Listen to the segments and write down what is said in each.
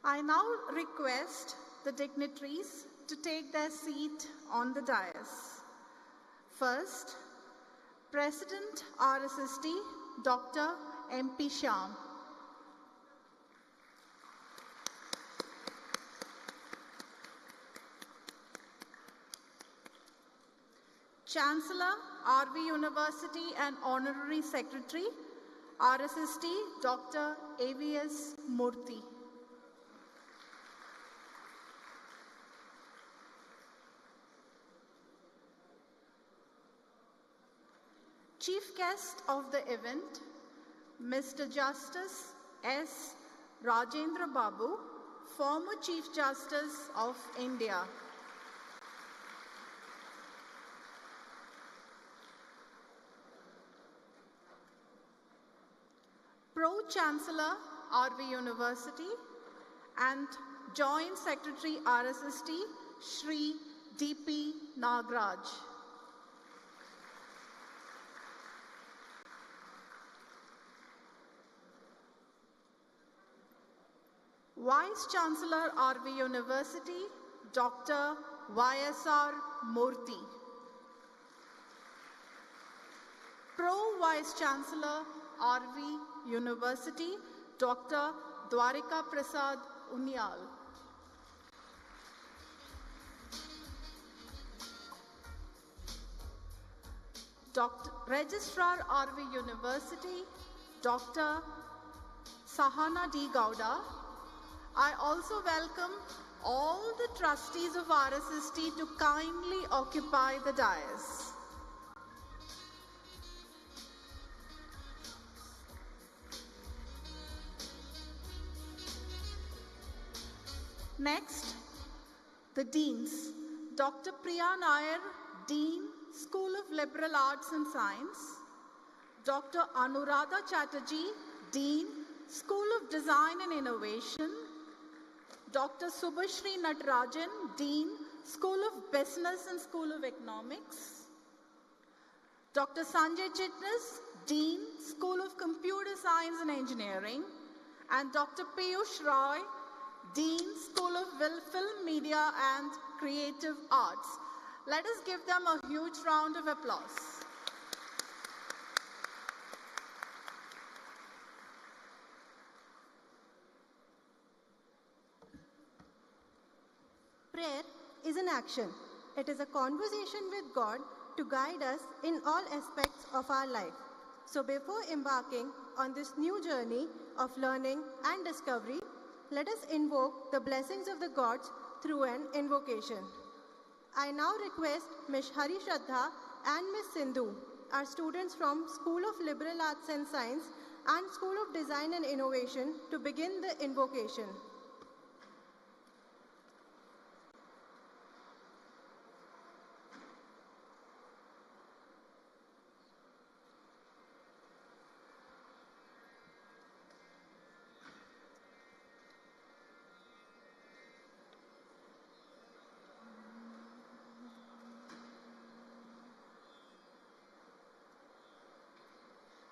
I now request the dignitaries to take their seat on the dais. First, President RSSD, Dr. M.P. Shyam. Chancellor, RV University and Honorary Secretary, RSSD, Dr. AVS Murthy. Chief guest of the event, Mr. Justice S. Rajendra Babu, former Chief Justice of India. Pro-Chancellor, RV University, and Joint Secretary, RSSD, Shri D.P. Nagraj. Vice Chancellor, RV University, Dr. Y.S.R. Murthy. Pro-Vice Chancellor, RV University, Dr. Dwarika Prasad Unyal. Registrar, RV University, Dr. Sahana D. Gowda. I also welcome all the trustees of RSSD to kindly occupy the dais. Next, the Deans. Dr. Priya Nair, Dean, School of Liberal Arts and Science. Dr. Anuradha Chatterjee, Dean, School of Design and Innovation. Dr. Subhashri Natarajan, Dean, School of Business and School of Economics. Dr. Sanjay Chitnis, Dean, School of Computer Science and Engineering. And Dr. Piyush Roy, Dean, School of Film, Media and Creative Arts. Let us give them a huge round of applause. Prayer is an action. It is a conversation with God to guide us in all aspects of our life. So before embarking on this new journey of learning and discovery, let us invoke the blessings of the gods through an invocation. I now request Ms. Hari Shraddha and Ms. Sindhu, our students from School of Liberal Arts and Science and School of Design and Innovation, to begin the invocation.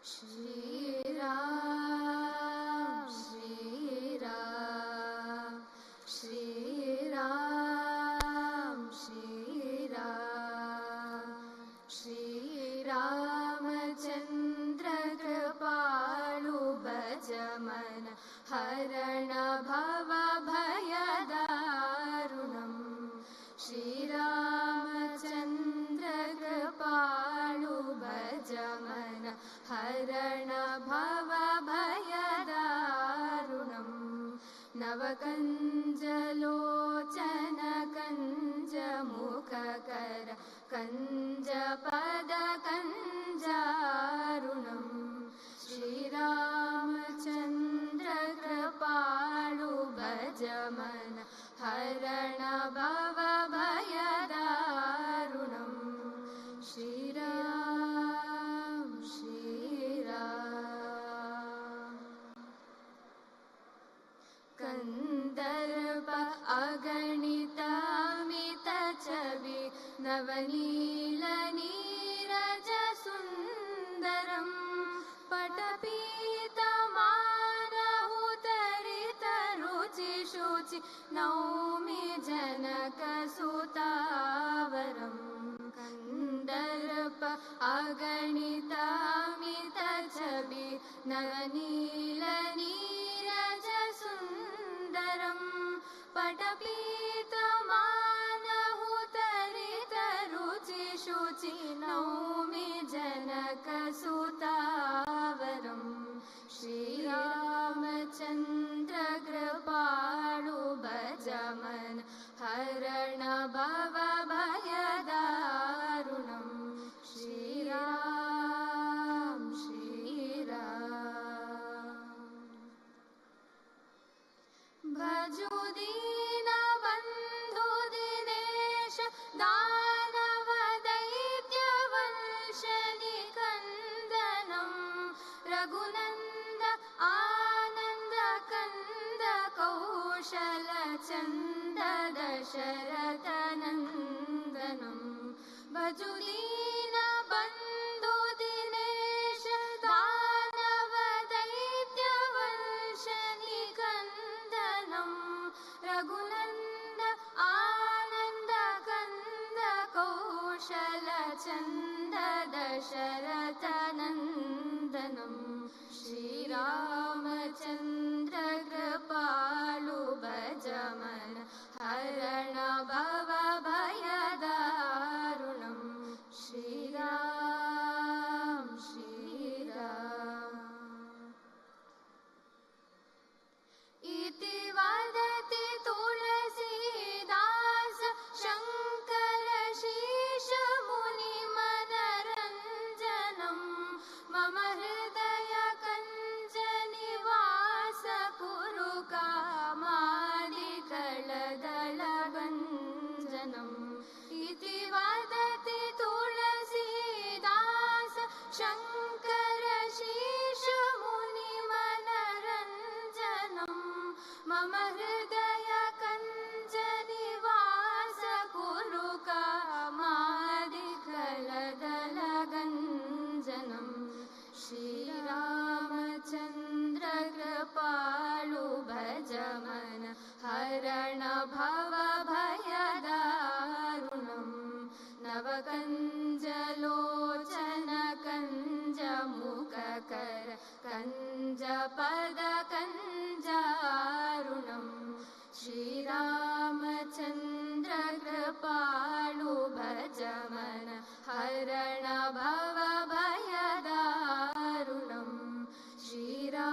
Shri Ram, Shri Ram, Shri Ram, Shri Ram, Shri Ramachandra Kripalu Bhajaman Harana Bhava Bhayadarunam. Shri Ramachandra Kripalu Bhajaman Harana Bhava Bhayadarunam. Navakanjalochana Kanja Mukhakara Kanja Pada Kanjarunam. Shri Ramachandra Kripalu Bhajaman Harana Bhava Bhayadarunam. Shri Ram, Shri Ram. Kandarpa Aganita Amita Chavi Navanila Niraja Sundaram Patapita Mana Utarita Ruchishu शुचि नौमि जनकसुतावरम् कन्दर्प अगणितामितछवि नवनीलनीरजसुन्दरम् पटपीतमानहुतरितरुचिशुचि नौमि जनकसुतावरम् श्रीरामचन्द्र कृपाळु भजमन हरण भवभयदारुणम् श्रीराम भजु दीनबन्धु दिनेश दानवदैत्यवंशनिकन्दनम् रघुनन्द आनन्द कन्द कौशलचन्द दशरथनन्दनम् भजु दीनबन्धु दिनेश दानवदैत्यवंशनिकन्दनम् रघुनन्द आनन्द कन्द कौशलचन्द दशरथनन्दनम् श्रीरामचन्द्र कृपाळु भजमन हरण भवभयदारुणम् श्रीराम इति वदति तुलसीदास शङ्कर शीश मुनिमनरञ्जनम् मम हृदय कञ्जनिवास कुरु कामादिकलदलभञ्जनम् इति वदति तुलसीदास शङ्कर शीश मुनिमनरञ्जनम् मम हृदय कञ्जनिवास कुरु कामादिकलदलगञ्जनम् श्रीरामचन्द्र कृपाळु भजमन हरण भवभयदारुणम् नवकञ्जलोचन कञ्जमुखकर कञ्जपदकञ्जारुणम् श्रीरामचन्द्र कृपाळु भजमन हरण भवभयदारुणम् Shriram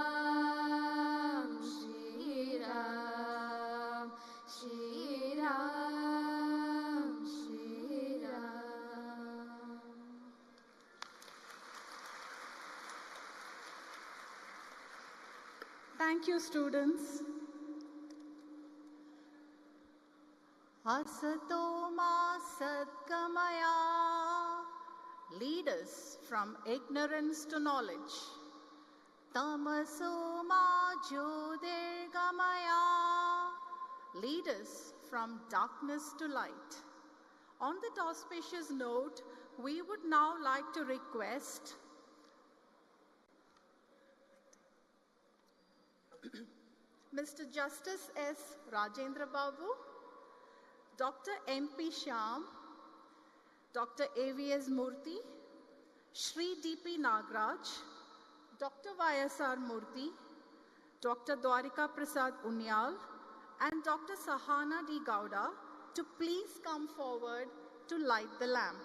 Thank you, students. Asato ma satgamaya. Lead us from ignorance to knowledge. Tamaso ma jyotirgamaya. Lead us from darkness to light. On that auspicious note, we would now like to request Mr. Justice S. Rajendra Babu, Dr. M.P. Shyam, Dr. A.V.S. Murthy, Shri D.P. Nagraj, Dr. Y.S.R. Murthy, Dr. Dwarika Prasad Unyal, and Dr. Sahana D. Gowda to please come forward to light the lamp.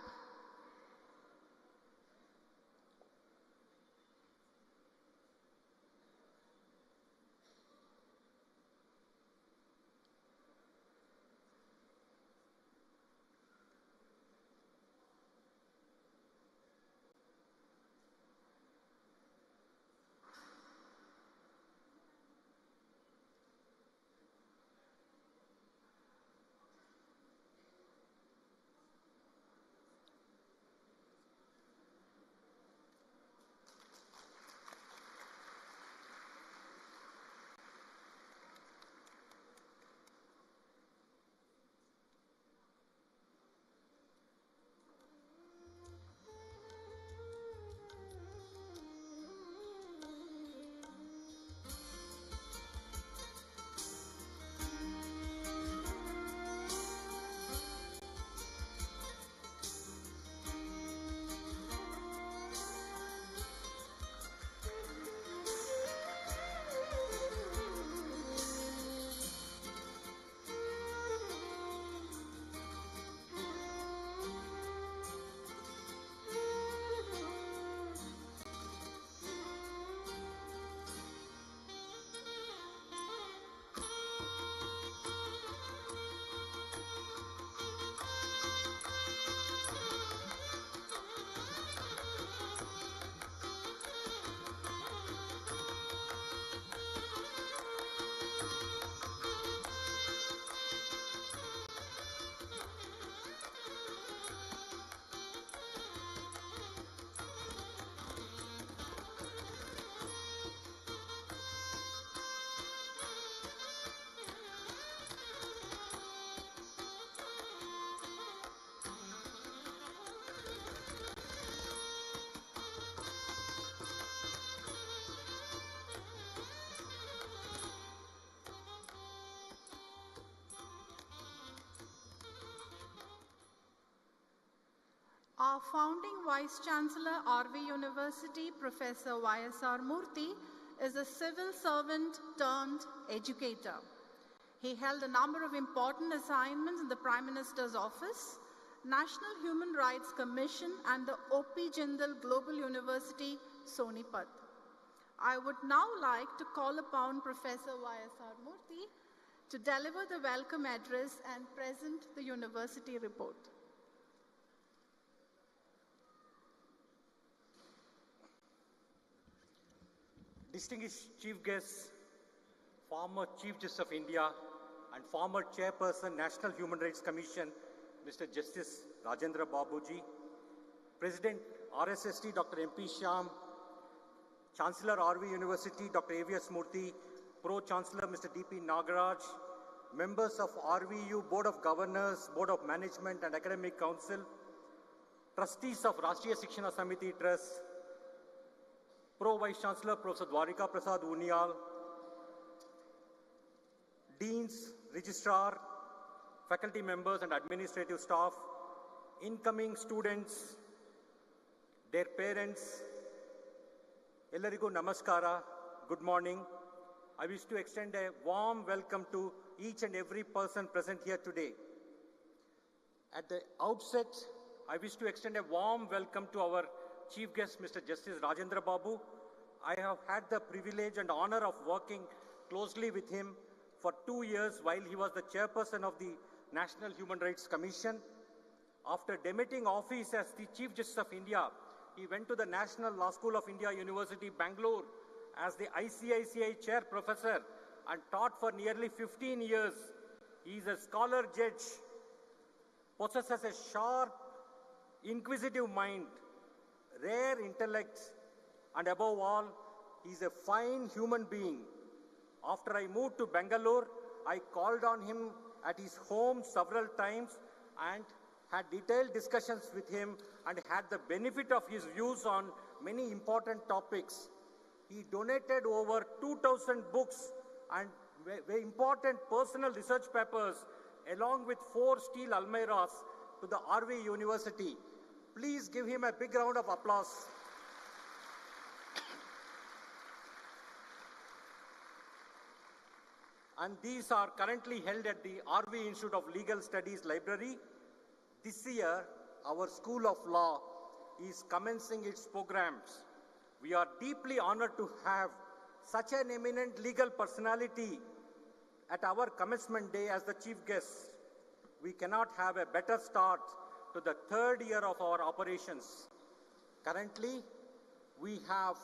Our founding Vice Chancellor, RV University, Professor Y.S.R. Murthy, is a civil servant turned educator. He held a number of important assignments in the Prime Minister's office, National Human Rights Commission, and the O.P. Jindal Global University, Sonipat. I would now like to call upon Professor Y.S.R. Murthy to deliver the welcome address and present the university report. Distinguished Chief Guests, former Chief Justice of India and former Chairperson, National Human Rights Commission, Mr. Justice Rajendra Babuji, President RSST, Dr. M.P. Shyam, Chancellor RV University, Dr. A.V.S. Murthy, Pro-Chancellor Mr. D.P. Nagaraj, members of RVU Board of Governors, Board of Management and Academic Council, trustees of Rashtriya Shikshana Samiti Trust, Pro-Vice Chancellor Professor Dwarika Prasad Uniyal, Deans, Registrar, faculty members and administrative staff, incoming students, their parents, Ellarigu Namaskara, good morning. I wish to extend a warm welcome to each and every person present here today. At the outset, I wish to extend a warm welcome to our Chief Guest, Mr. Justice Rajendra Babu. I have had the privilege and honor of working closely with him for 2 years while he was the chairperson of the National Human Rights Commission. After demitting office as the Chief Justice of India, he went to the National Law School of India, University, Bangalore as the ICICI Chair Professor and taught for nearly 15 years. He is a scholar judge, possesses a sharp, inquisitive mind, rare intellect, and above all, he is a fine human being. After I moved to Bangalore, I called on him at his home several times and had detailed discussions with him and had the benefit of his views on many important topics. He donated over 2,000 books and very important personal research papers along with 4 steel almirahs to the RV University. Please give him a big round of applause. And these are currently held at the RV Institute of Legal Studies Library. This year, our School of Law is commencing its programs. We are deeply honored to have such an eminent legal personality at our commencement day as the chief guest. We cannot have a better start to the 3rd year of our operations. Currently, we have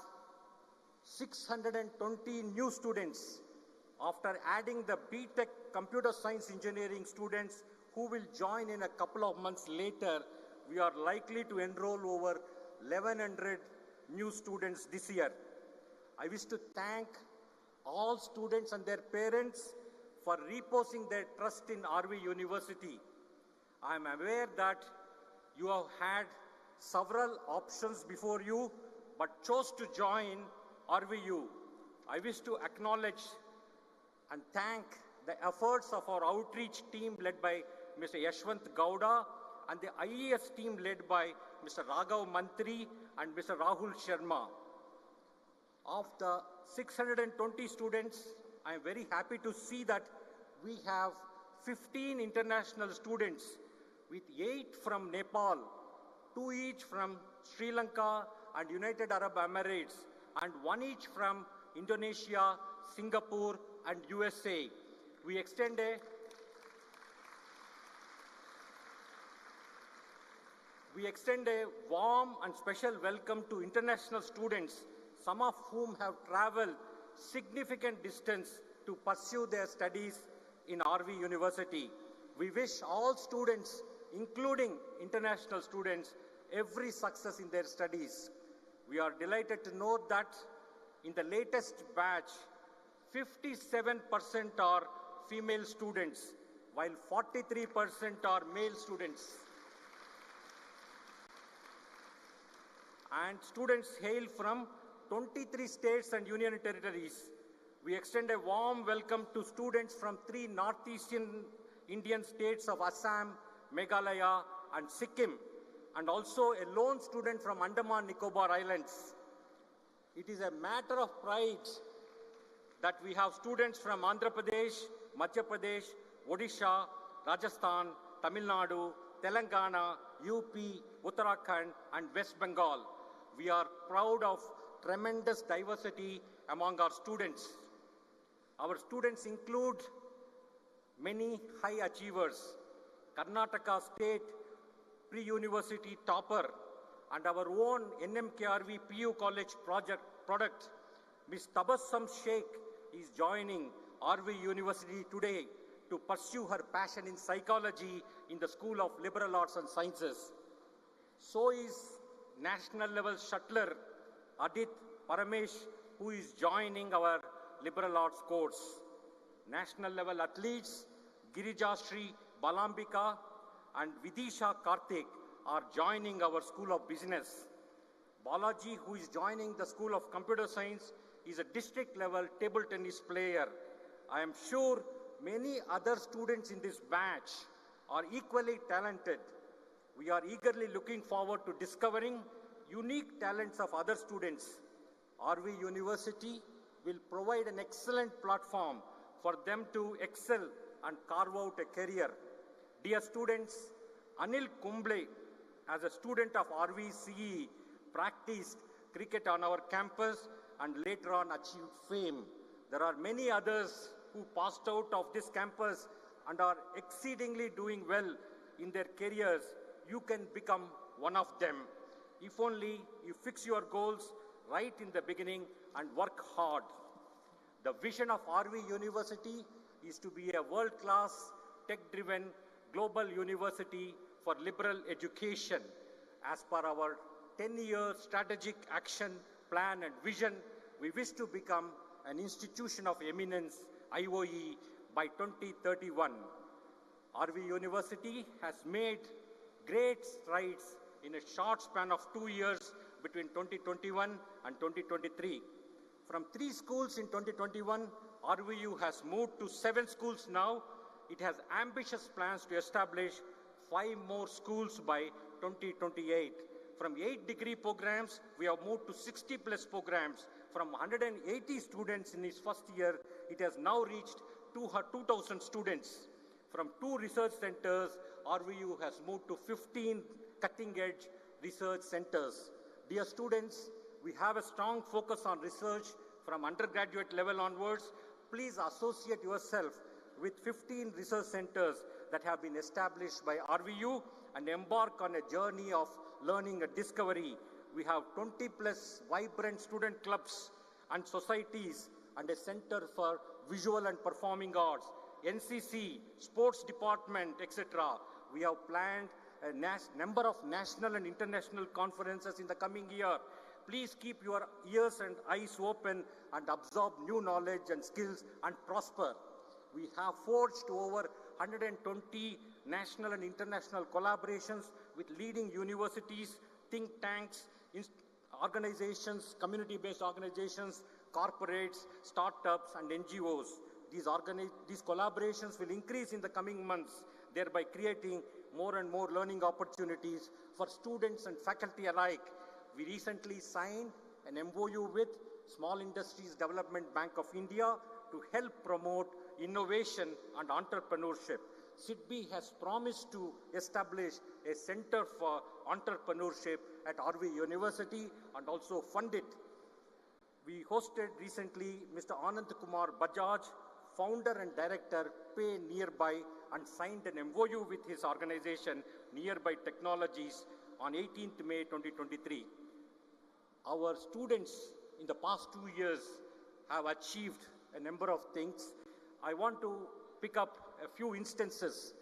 620 new students. After adding the BTech Computer Science Engineering students who will join in a couple of months later, we are likely to enroll over 1,100 new students this year. I wish to thank all students and their parents for reposing their trust in RV University. I am aware that you have had several options before you, but chose to join RVU. I wish to acknowledge and thank the efforts of our outreach team led by Mr. Yashwant Gowda and the IES team led by Mr. Raghav Mantri and Mr. Rahul Sharma. Of the 620 students, I am very happy to see that we have 15 international students with 8 from Nepal, 2 each from Sri Lanka and United Arab Emirates, and 1 each from Indonesia, Singapore, and USA. We extend a warm and special welcome to international students, some of whom have traveled significant distance to pursue their studies in RV University. We wish all students, including international students, every success in their studies. We are delighted to note that in the latest batch, 57% are female students, while 43% are male students. And students hail from 23 states and union territories. We extend a warm welcome to students from 3 northeastern Indian states of Assam, Meghalaya, and Sikkim. and also a lone student from Andaman Nicobar Islands. It is a matter of pride that we have students from Andhra Pradesh, Madhya Pradesh, Odisha, Rajasthan, Tamil Nadu, Telangana, UP, Uttarakhand, and West Bengal. We are proud of tremendous diversity among our students. Our students include many high achievers, Karnataka State Pre-University topper, and our own NMKRV PU College product, Ms. Tabassum Sheikh, is joining RV University today to pursue her passion in psychology in the School of Liberal Arts and Sciences. So is national level shuttler Adit Paramesh, who is joining our liberal arts course. National level athletes Girija Shri Balambika and Vidisha Karthik are joining our School of Business. Balaji, who is joining the School of Computer Science, is a district level table tennis player. I am sure many other students in this batch are equally talented. We are eagerly looking forward to discovering unique talents of other students. RV University will provide an excellent platform for them to excel and carve out a career. Dear students, Anil Kumble, as a student of RVCE, practiced cricket on our campus and later on achieved fame. There are many others who passed out of this campus and are exceedingly doing well in their careers. You can become one of them if only you fix your goals right in the beginning and work hard. The vision of RV University is to be a world-class, tech-driven, global university for liberal education. As per our 10-year strategic action plan and vision, we wish to become an institution of eminence, IOE, by 2031. RV University has made great strides in a short span of 2 years between 2021 and 2023. From 3 schools in 2021, RVU has moved to 7 schools now. It has ambitious plans to establish 5 more schools by 2028. From 8 degree programs, we have moved to 60 plus programs. From 180 students in its first year, it has now reached 2,000 students. From 2 research centers, RVU has moved to 15 cutting-edge research centers. Dear students, we have a strong focus on research from undergraduate level onwards. Please associate yourself with 15 research centers that have been established by RVU and embark on a journey of learning and discovery. We have 20 plus vibrant student clubs and societies and a center for visual and performing arts, NCC, sports department, etc. We have planned a number of national and international conferences in the coming year. Please keep your ears and eyes open and absorb new knowledge and skills and prosper. We have forged over 120 national and international collaborations with leading universities, think tanks, organizations, community-based organizations, corporates, startups, and NGOs. These collaborations will increase in the coming months, thereby creating more and more learning opportunities for students and faculty alike. We recently signed an MOU with Small Industries Development Bank of India to help promote innovation and entrepreneurship. SIDBI has promised to establish a center for entrepreneurship at RV University and also fund it. We hosted recently Mr. Anand Kumar Bajaj, founder and director, Pay Nearby, and signed an MOU with his organization, Nearby Technologies, on 18th May 2023. Our students in the past 2 years have achieved a number of things. I want to pick up a few instances.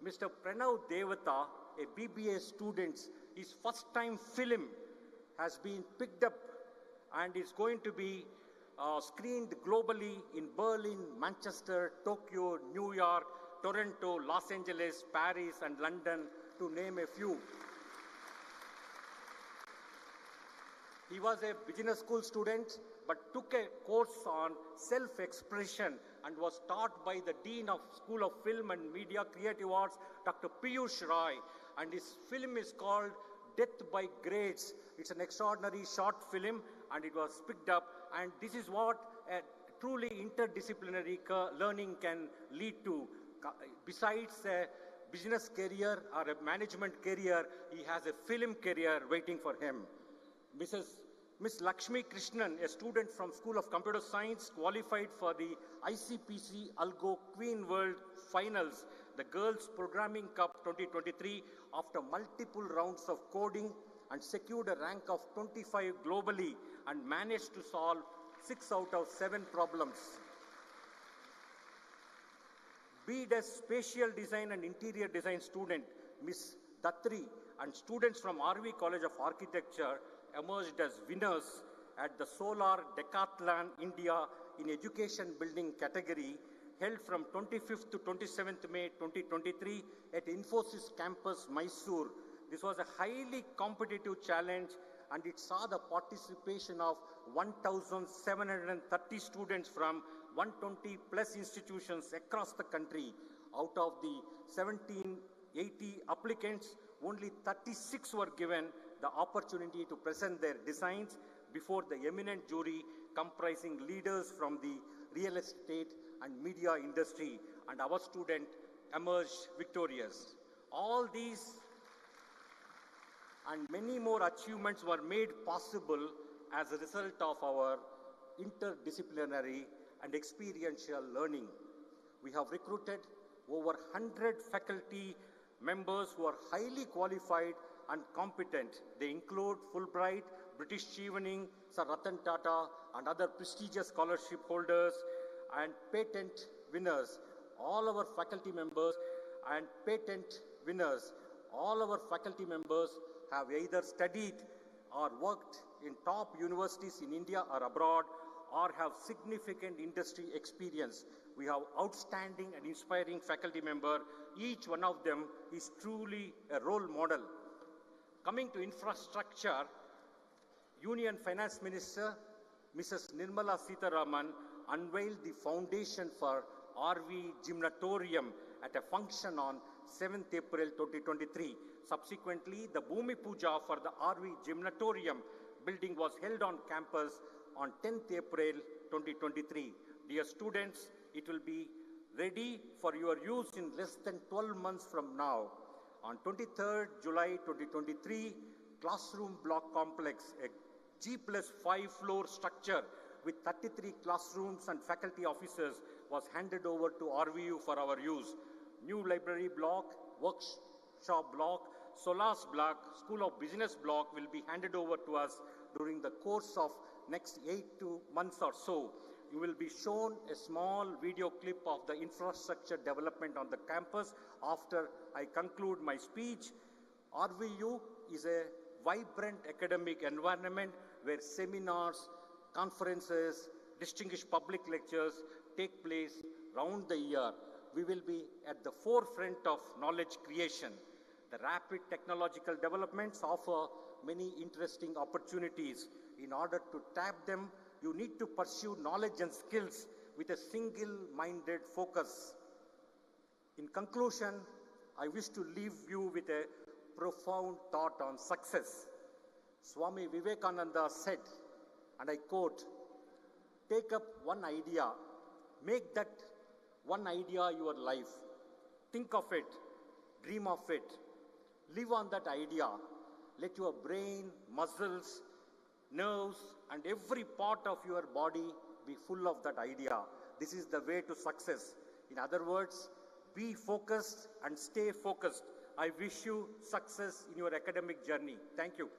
Mr. Pranav Devata, a BBA student, his first time film has been picked up and is going to be screened globally in Berlin, Manchester, Tokyo, New York, Toronto, Los Angeles, Paris, and London, to name a few. He was a business school student, but took a course on self-expression and was taught by the Dean of School of Film and Media Creative Arts, Dr. Piyush Rai. And his film is called Death by Grades. It's an extraordinary short film and it was picked up, and this is what a truly interdisciplinary learning can lead to. Besides a business career or a management career, he has a film career waiting for him. Miss Lakshmi Krishnan, a student from School of Computer Science, qualified for the ICPC Algo Queen World Finals, the Girls Programming Cup 2023, after multiple rounds of coding, and secured a rank of 25 globally and managed to solve 6 out of 7 problems. BDES Spatial Design and Interior Design student, Miss Datri, and students from RV College of Architecture emerged as winners at the Solar Decathlon India in Education Building category, held from 25th to 27th May 2023 at Infosys Campus, Mysore. This was a highly competitive challenge, and it saw the participation of 1,730 students from 120 plus institutions across the country. Out of the 1,780 applicants, only 36 were given the opportunity to present their designs before the eminent jury comprising leaders from the real estate and media industry, and our student emerged victorious. All these and many more achievements were made possible as a result of our interdisciplinary and experiential learning. We have recruited over 100 faculty members who are highly qualified and competent. They include Fulbright, British Chevening, Sir Ratan Tata, and other prestigious scholarship holders and patent winners. All our faculty members and patent winners, all our faculty members have either studied or worked in top universities in India or abroad, or have significant industry experience. We have outstanding and inspiring faculty member. Each one of them is truly a role model. Coming to infrastructure, Union Finance Minister Mrs. Nirmala Sitharaman unveiled the foundation for RV Gymnatorium at a function on 7th April 2023. Subsequently, the Bhumi Puja for the RV Gymnatorium building was held on campus on 10th April 2023. Dear students, it will be ready for your use in less than 12 months from now. On 23rd July 2023, classroom block complex, a G+5 floor structure with 33 classrooms and faculty offices, was handed over to RVU for our use. New library block, workshop block, Solas block, School of Business block will be handed over to us during the course of next 8 months or so. You will be shown a small video clip of the infrastructure development on the campus after I conclude my speech. RVU is a vibrant academic environment where seminars, conferences, distinguished public lectures take place round the year. We will be at the forefront of knowledge creation. The rapid technological developments offer many interesting opportunities. In order to tap them, you need to pursue knowledge and skills with a single-minded focus. In conclusion, I wish to leave you with a profound thought on success. Swami Vivekananda said, and I quote, "Take up one idea, make that one idea your life. Think of it, dream of it, live on that idea. Let your brain, muscles, nerves, and every part of your body be full of that idea. This is the way to success. In other words, be focused and stay focused. I wish you success in your academic journey." Thank you.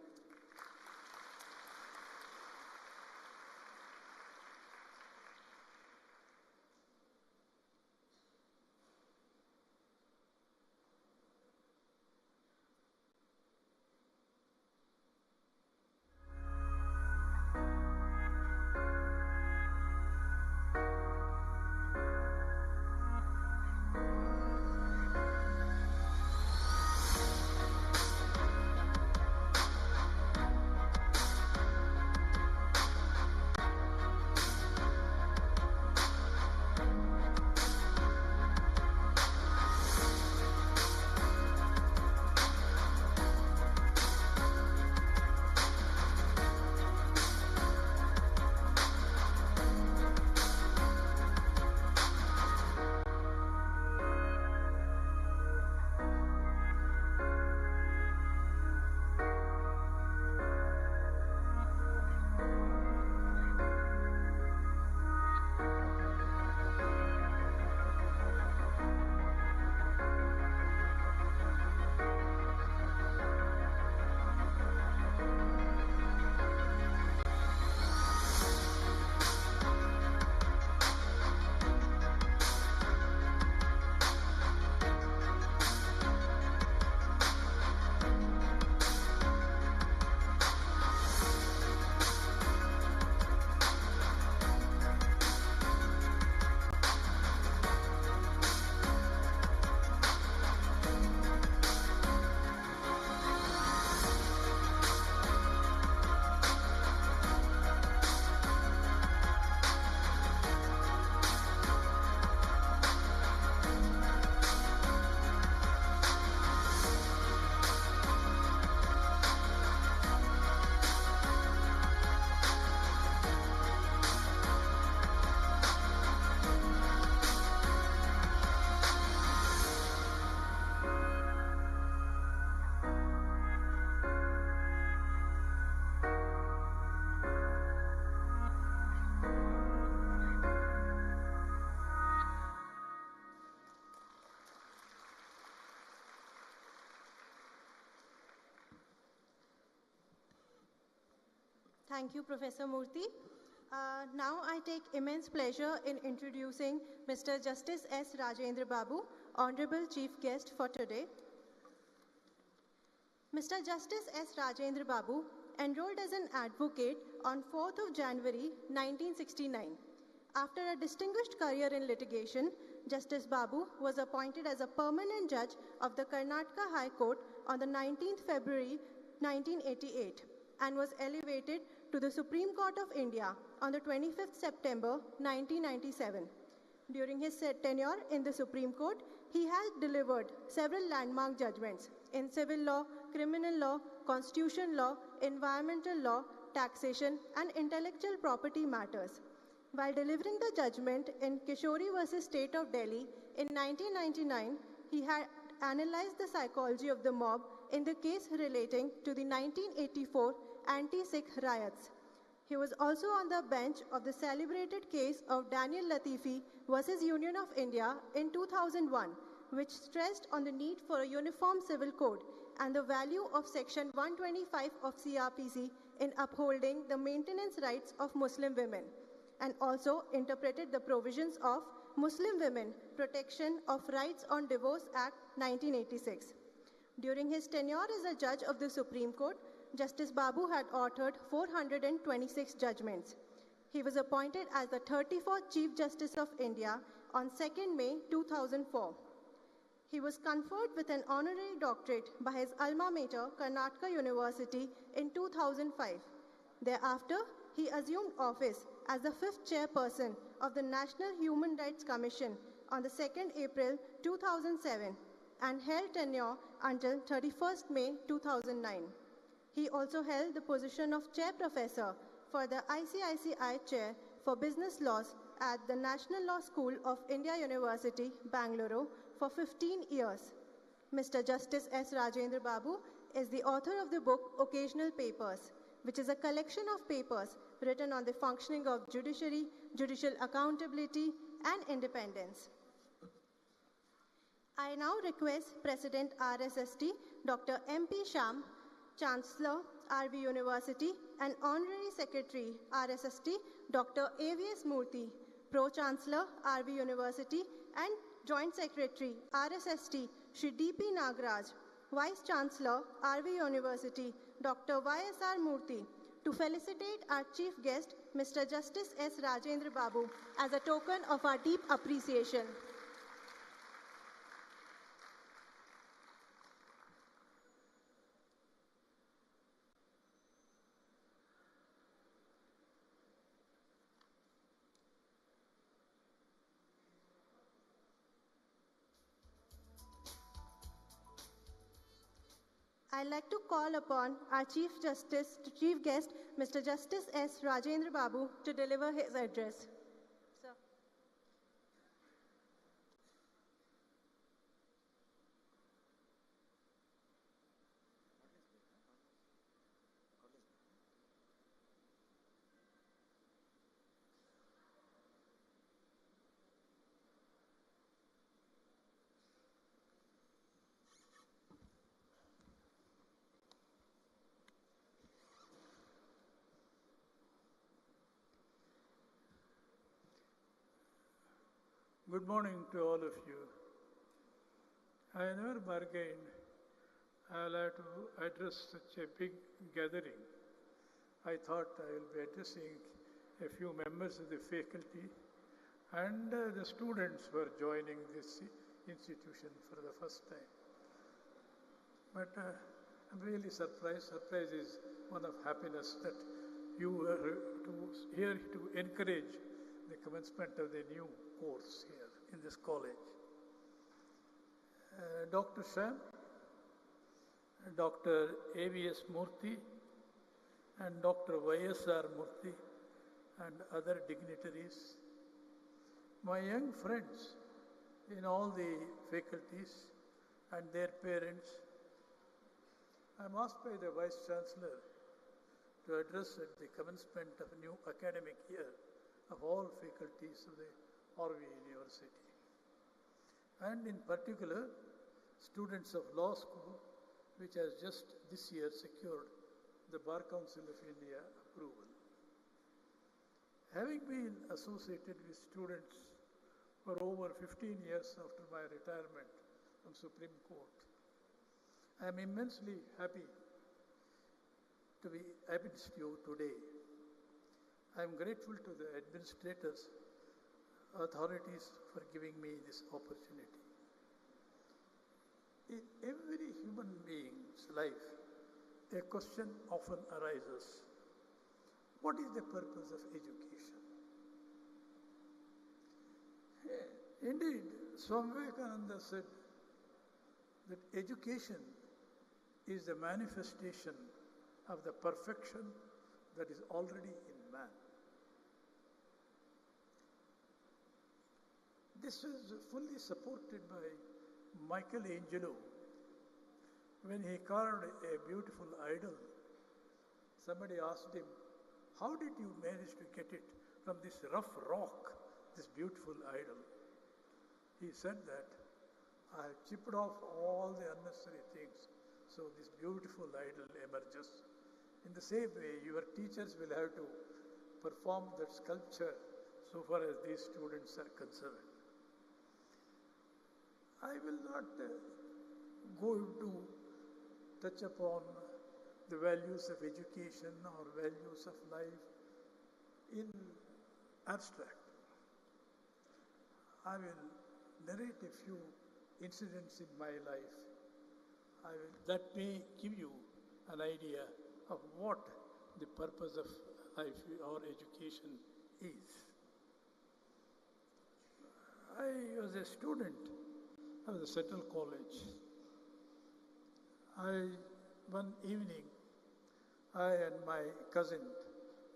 Thank you, Professor Murthy. Now I take immense pleasure in introducing Mr. Justice S. Rajendra Babu, Honorable Chief Guest for today. Mr. Justice S. Rajendra Babu enrolled as an advocate on 4th of January 1969. After a distinguished career in litigation, Justice Babu was appointed as a permanent judge of the Karnataka High Court on the 19th February 1988 and was elevated to the Supreme Court of India on the 25th September 1997. During his tenure in the Supreme Court, he has delivered several landmark judgments in civil law, criminal law, constitution law, environmental law, taxation, and intellectual property matters. While delivering the judgment in Kishori versus State of Delhi in 1999, he had analyzed the psychology of the mob in the case relating to the 1984 anti-Sikh riots. He was also on the bench of the celebrated case of Daniel Latifi versus Union of India in 2001, which stressed on the need for a uniform civil code and the value of Section 125 of CRPC in upholding the maintenance rights of Muslim women, and also interpreted the provisions of Muslim Women Protection of Rights on Divorce Act 1986. During his tenure as a judge of the Supreme Court, Justice Babu had authored 426 judgments. He was appointed as the 34th Chief Justice of India on 2nd May 2004. He was conferred with an honorary doctorate by his alma mater, Karnataka University, in 2005. Thereafter, he assumed office as the 5th chairperson of the National Human Rights Commission on the 2nd April 2007 and held tenure until 31st May 2009. He also held the position of chair professor for the ICICI Chair for Business Laws at the National Law School of India University, Bangalore, for 15 years. Mr. Justice S. Rajendra Babu is the author of the book Occasional Papers, which is a collection of papers written on the functioning of judiciary, judicial accountability, and independence. I now request President RSST, Dr. M.P. Sham, Chancellor, RV University, and Honorary Secretary, RSST, Dr. A.V.S. Murthy, Pro-Chancellor, RV University, and Joint Secretary, RSST, Shri D.P. Nagaraj, Vice-Chancellor, RV University, Dr. Y.S.R. Murthy, to felicitate our Chief Guest, Mr. Justice S. Rajendra Babu, as a token of our deep appreciation. I'd like to call upon our Chief Guest, Mr. Justice S. Rajendra Babu, to deliver his address. Sir. Good morning to all of you. I never bargained I'll have to address such a big gathering. I thought I will be addressing a few members of the faculty and the students who are joining this institution for the first time. But I'm really surprised. Surprise is one of happiness that you are here to encourage the commencement of the new course here in this college. Dr. Sham, Dr. A.V.S. Murthy, and Dr. Y.S.R. Murthy, and other dignitaries, my young friends in all the faculties and their parents, I'm asked by the Vice Chancellor to address at the commencement of a new academic year of all faculties of the RV University. And in particular, students of law school, which has just this year secured the Bar Council of India approval. Having been associated with students for over 15 years after my retirement from Supreme Court, I am immensely happy to be amidst you today. I am grateful to the administrators, authorities for giving me this opportunity. In every human being's life, a question often arises. What is the purpose of education? Indeed, Swami Vivekananda said that education is the manifestation of the perfection that is already in man. This is fully supported by Michelangelo. When he carved a beautiful idol, somebody asked him, how did you manage to get it from this rough rock, this beautiful idol? He said that, I have chipped off all the unnecessary things, so this beautiful idol emerges. In the same way, your teachers will have to perform that sculpture so far as these students are concerned. I will not go into touch upon the values of education or values of life in abstract. I will narrate a few incidents in my life. That may give you an idea of what the purpose of life or education is. I was a student of the Central College. One evening, I and my cousin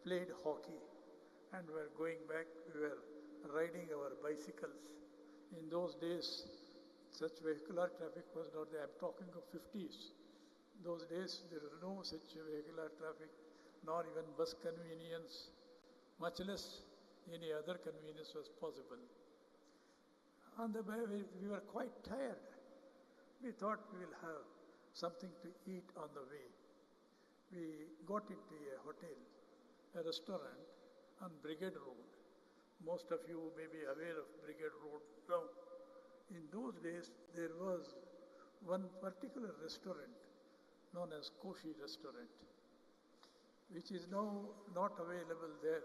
played hockey and were going back. We were riding our bicycles. In those days, such vehicular traffic was not there. I'm talking of 50s. Those days, there was no such vehicular traffic, nor even bus convenience, much less any other convenience was possible. On the way, we were quite tired. We thought we will have something to eat on the way. We got into a hotel, a restaurant on Brigade Road. Most of you may be aware of Brigade Road now. In those days, there was one particular restaurant known as Koshi Restaurant, which is now not available there.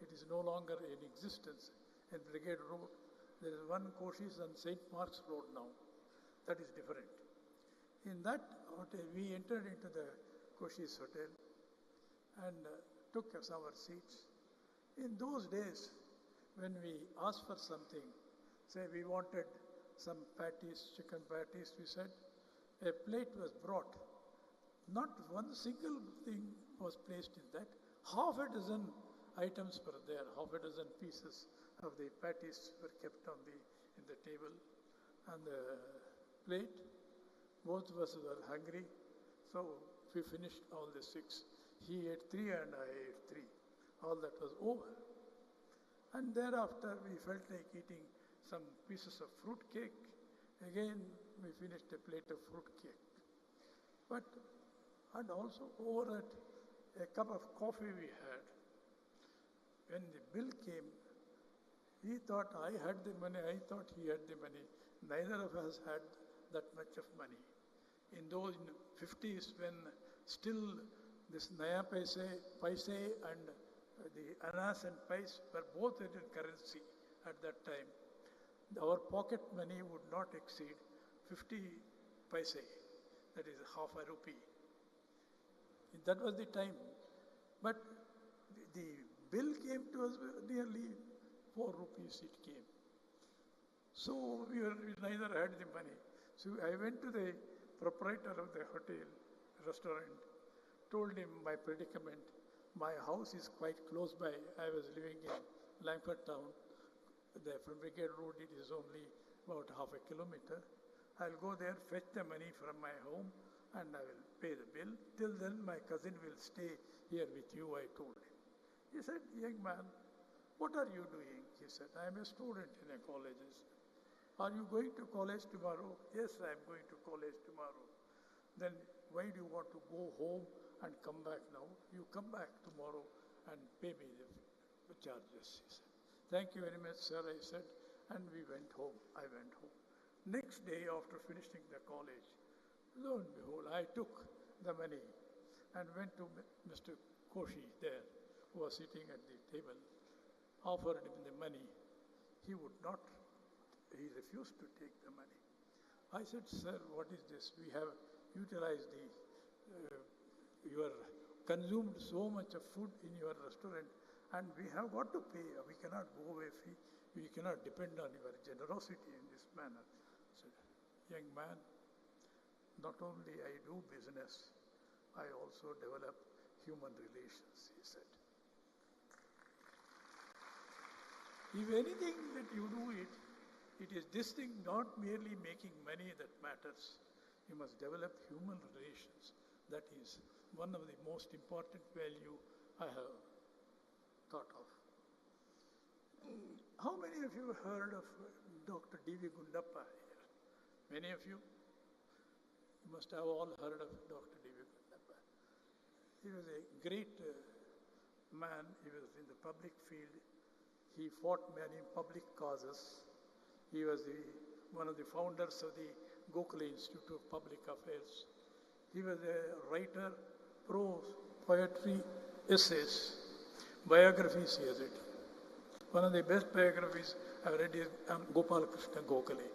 It is no longer in existence in Brigade Road. There is one Koshi's on St. Mark's Road now. That is different. In that hotel, we entered into the Koshi's hotel and took us our seats. In those days, when we asked for something, say we wanted some patties, chicken patties, we said, a plate was brought. Not one single thing was placed in that. Half a dozen items were there, half a dozen pieces of the patties were kept on in the table and the plate. Both of us were hungry, so we finished all the 6. He ate 3 and I ate 3. All that was over. And thereafter we felt like eating some pieces of fruit cake. Again, we finished a plate of fruit cake. And also over at a cup of coffee we had. When the bill came, he thought I had the money, I thought he had the money. Neither of us had that much of money. In those 50s, when still this Naya Paise and the Anas and Paise were both in currency at that time, our pocket money would not exceed 50 paise, that is half a rupee. That was the time. But the bill came to us nearly 4 rupees it came. So we neither had the money. So I went to the proprietor of the hotel, restaurant, told him my predicament. My house is quite close by. I was living in Langford town. From Brigade Road it is only about half a kilometer. I'll go there, fetch the money from my home and I will pay the bill. Till then my cousin will stay here with you, I told him. He said, young man, what are you doing? He said, I am a student in a college. Are you going to college tomorrow? Yes, I am going to college tomorrow. Then why do you want to go home and come back now? You come back tomorrow and pay me the charges, he said. Thank you very much, sir, I said, and we went home. I went home. Next day, after finishing the college, lo and behold, I took the money and went to Mr. Koshi there, who was sitting at the table, offered him the money. He would not, he refused to take the money. I said, sir, what is this? We have utilized you are consumed so much of food in your restaurant and we have got to pay. We cannot go away free. We cannot depend on your generosity in this manner. I said, young man, not only I do business, I also develop human relations, he said. If anything that you do it is this thing not merely making money that matters. You must develop human relations. That is one of the most important value I have thought of. How many of you heard of Dr. D.V. Gundappa here? Many of you? You must have all heard of Dr. D.V. Gundappa. He was a great man. He was in the public field. He fought many public causes. He was one of the founders of the Gokhale Institute of Public Affairs. He was a writer, prose, poetry, essays, biographies he has written. One of the best biographies I've read is on Gopal Krishna Gokhale.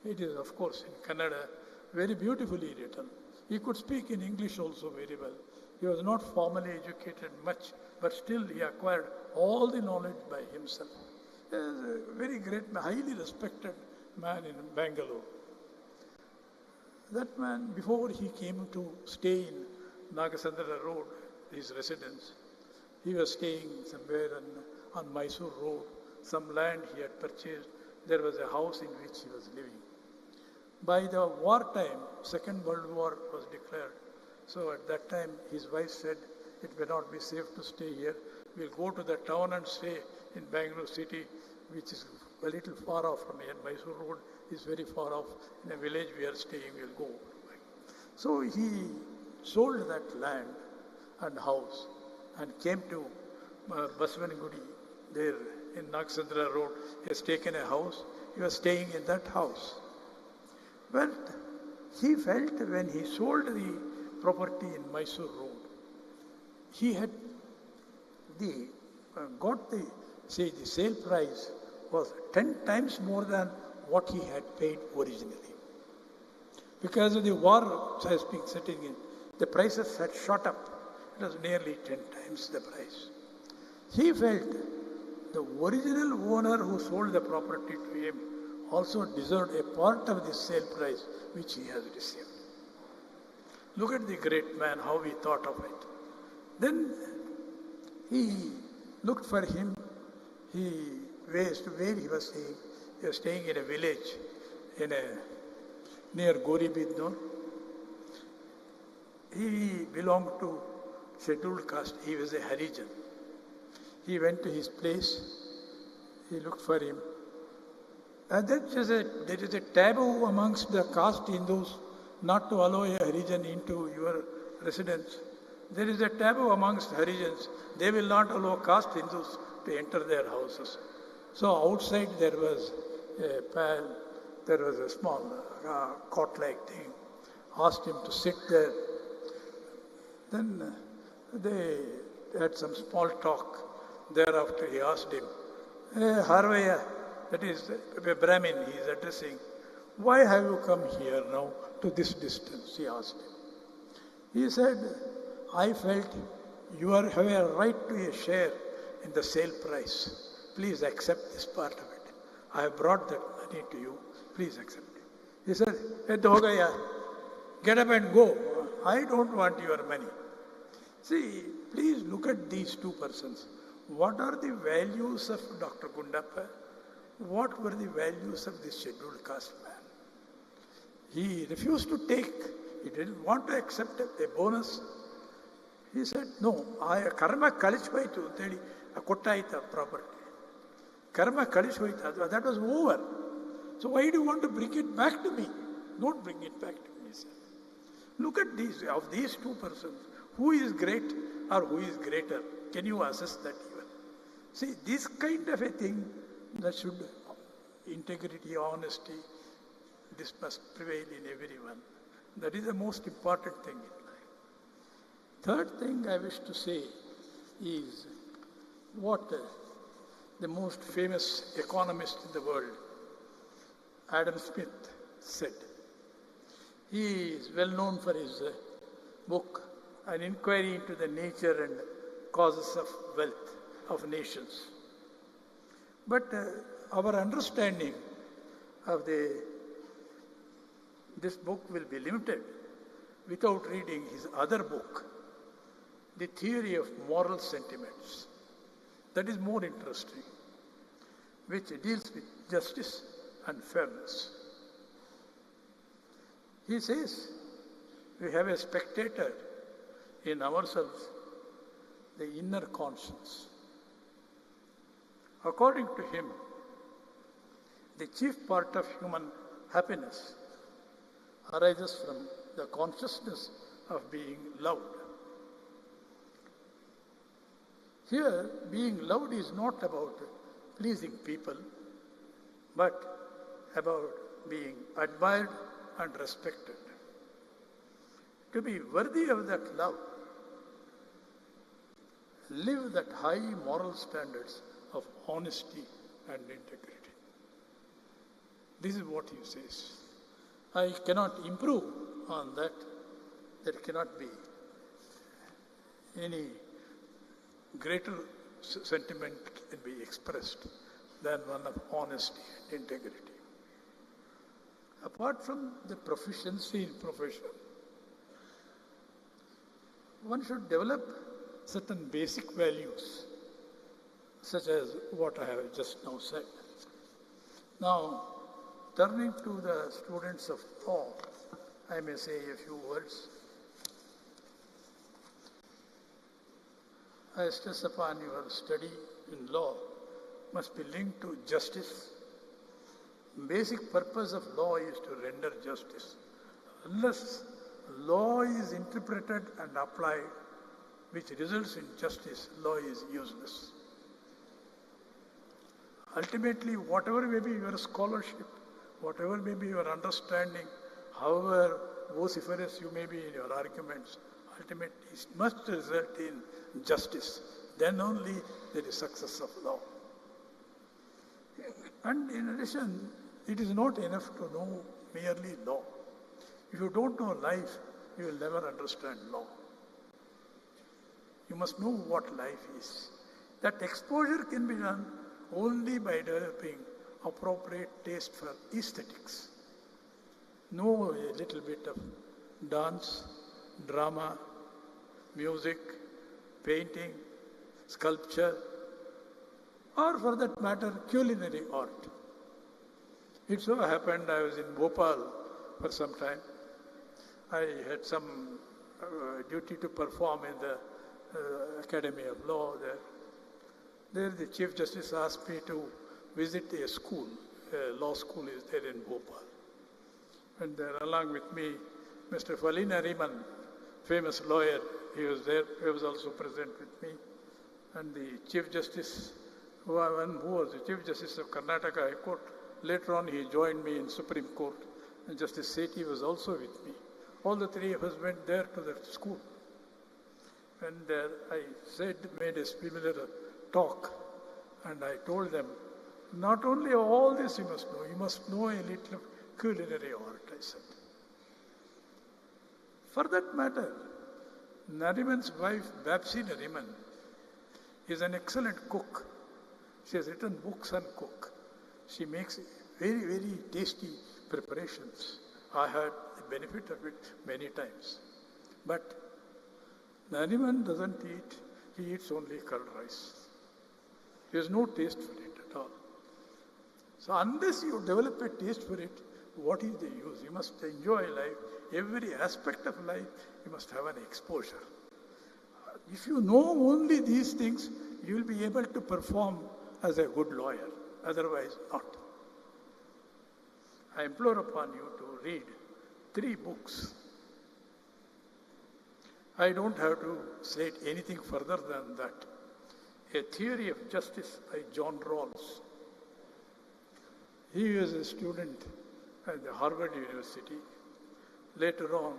It is, of course, in Kannada, very beautifully written. He could speak in English also very well. He was not formally educated much, but still he acquired all the knowledge by himself. He is a very great, highly respected man in Bangalore. That man, before he came to stay in Nagasandra Road, his residence, he was staying somewhere on Mysore Road. Some land he had purchased. There was a house in which he was living. By the wartime, Second World War was declared. So at that time, his wife said, it may not be safe to stay here. We'll go to the town and stay in Bangalore city, which is a little far off from here. Mysore Road is very far off. In a village we are staying, we'll go. So he sold that land and house and came to Baswanagudi there in Nagasandra Road. He has taken a house. He was staying in that house. But he felt when he sold the property in Mysore Road, he had got the sale price was 10 times more than what he had paid originally. Because of the war has been setting in, the prices had shot up. It was nearly 10 times the price. He felt the original owner who sold the property to him also deserved a part of the sale price which he has received. Look at the great man, how he thought of it. Then he looked for him. He raised where he was staying. He was staying in a village near Goribidnor. He belonged to scheduled caste. He was a Harijan. He went to his place. He looked for him. And there is a taboo amongst the caste Hindus not to allow a Harijan into your residence. There is a taboo amongst Harijans. They will not allow caste Hindus to enter their houses. So outside there was a pal, there was a small cot-like thing. Asked him to sit there. Then they had some small talk. Thereafter he asked him, Harvaya, that is a Brahmin he is addressing, why have you come here now to this distance? He asked him. He said, I felt you have a right to a share in the sale price. Please accept this part of it. I have brought that money to you. Please accept it. He said, get up and go. I don't want your money. See, please look at these two persons. What are the values of Dr. Gundappa? What were the values of this scheduled caste man? He refused to take. He didn't want to accept a bonus. He said, no, karma kalichoitu anteli kottaita property. Karma kalichoitu, that was over. So why do you want to bring it back to me? Don't bring it back to me, sir. Look at these two persons. Who is great or who is greater? Can you assess that even? See, this kind of a thing that should, integrity, honesty, this must prevail in everyone. That is the most important thing in life. Third thing I wish to say is what the most famous economist in the world, Adam Smith, said. He is well known for his book, An Inquiry into the Nature and Causes of Wealth of Nations. But our understanding of this book will be limited without reading his other book, The Theory of Moral Sentiments. That is more interesting, which deals with justice and fairness. He says we have a spectator in ourselves, the inner conscience. According to him, the chief part of human happiness arises from the consciousness of being loved. Here, being loved is not about pleasing people, but about being admired and respected. To be worthy of that love, live that high moral standards of honesty and integrity. This is what he says. I cannot improve on that. There cannot be any greater sentiment can be expressed than one of honesty and integrity. Apart from the proficiency in profession, one should develop certain basic values, such as what I have just now said. Now, turning to the students of law, I may say a few words. I stress upon your study in law must be linked to justice. Basic purpose of law is to render justice. Unless law is interpreted and applied, which results in justice, law is useless. Ultimately, whatever may be your scholarship, whatever may be your understanding, however vociferous you may be in your arguments, ultimately it must result in justice. Then only there is success of law. And in addition, it is not enough to know merely law. If you don't know life, you will never understand law. You must know what life is. That exposure can be done only by developing appropriate taste for aesthetics. Know a little bit of dance, drama, music, painting, sculpture, or for that matter, culinary art. It so happened I was in Bhopal for some time. I had some duty to perform in the Academy of Law there. There the Chief Justice asked me to visit a school. A law school is there in Bhopal. And there along with me, Mr. Falin Nariman, famous lawyer, he was there. He was also present with me. And the Chief Justice, who was the Chief Justice of Karnataka High Court, later on he joined me in Supreme Court. And Justice Sethi was also with me. All the three of us went there to the school. And there I made a similar talk. And I told them, not only all this you must know a little of culinary art, I said. For that matter, Nariman's wife, Babsi Nariman, is an excellent cook. She has written books on cook. She makes very, very tasty preparations. I had the benefit of it many times. But Nariman doesn't eat, he eats only curd rice. He has no taste for it at all. So unless you develop a taste for it, what is the use? You must enjoy life. Every aspect of life, you must have an exposure. If you know only these things, you will be able to perform as a good lawyer. Otherwise, not. I implore upon you to read 3 books. I don't have to say anything further than that. A Theory of Justice by John Rawls. He was a student at the Harvard University. Later on,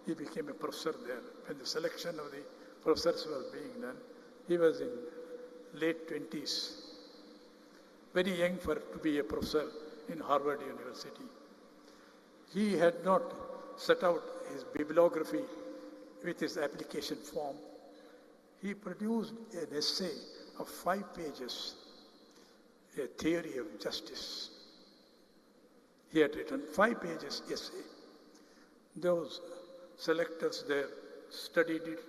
he became a professor there. When the selection of the professors was being done, he was in late 20s, very young to be a professor in Harvard University. He had not set out his bibliography with his application form. He produced an essay of 5 pages, A Theory of Justice. He had written 5 pages essay. Those selectors there studied it.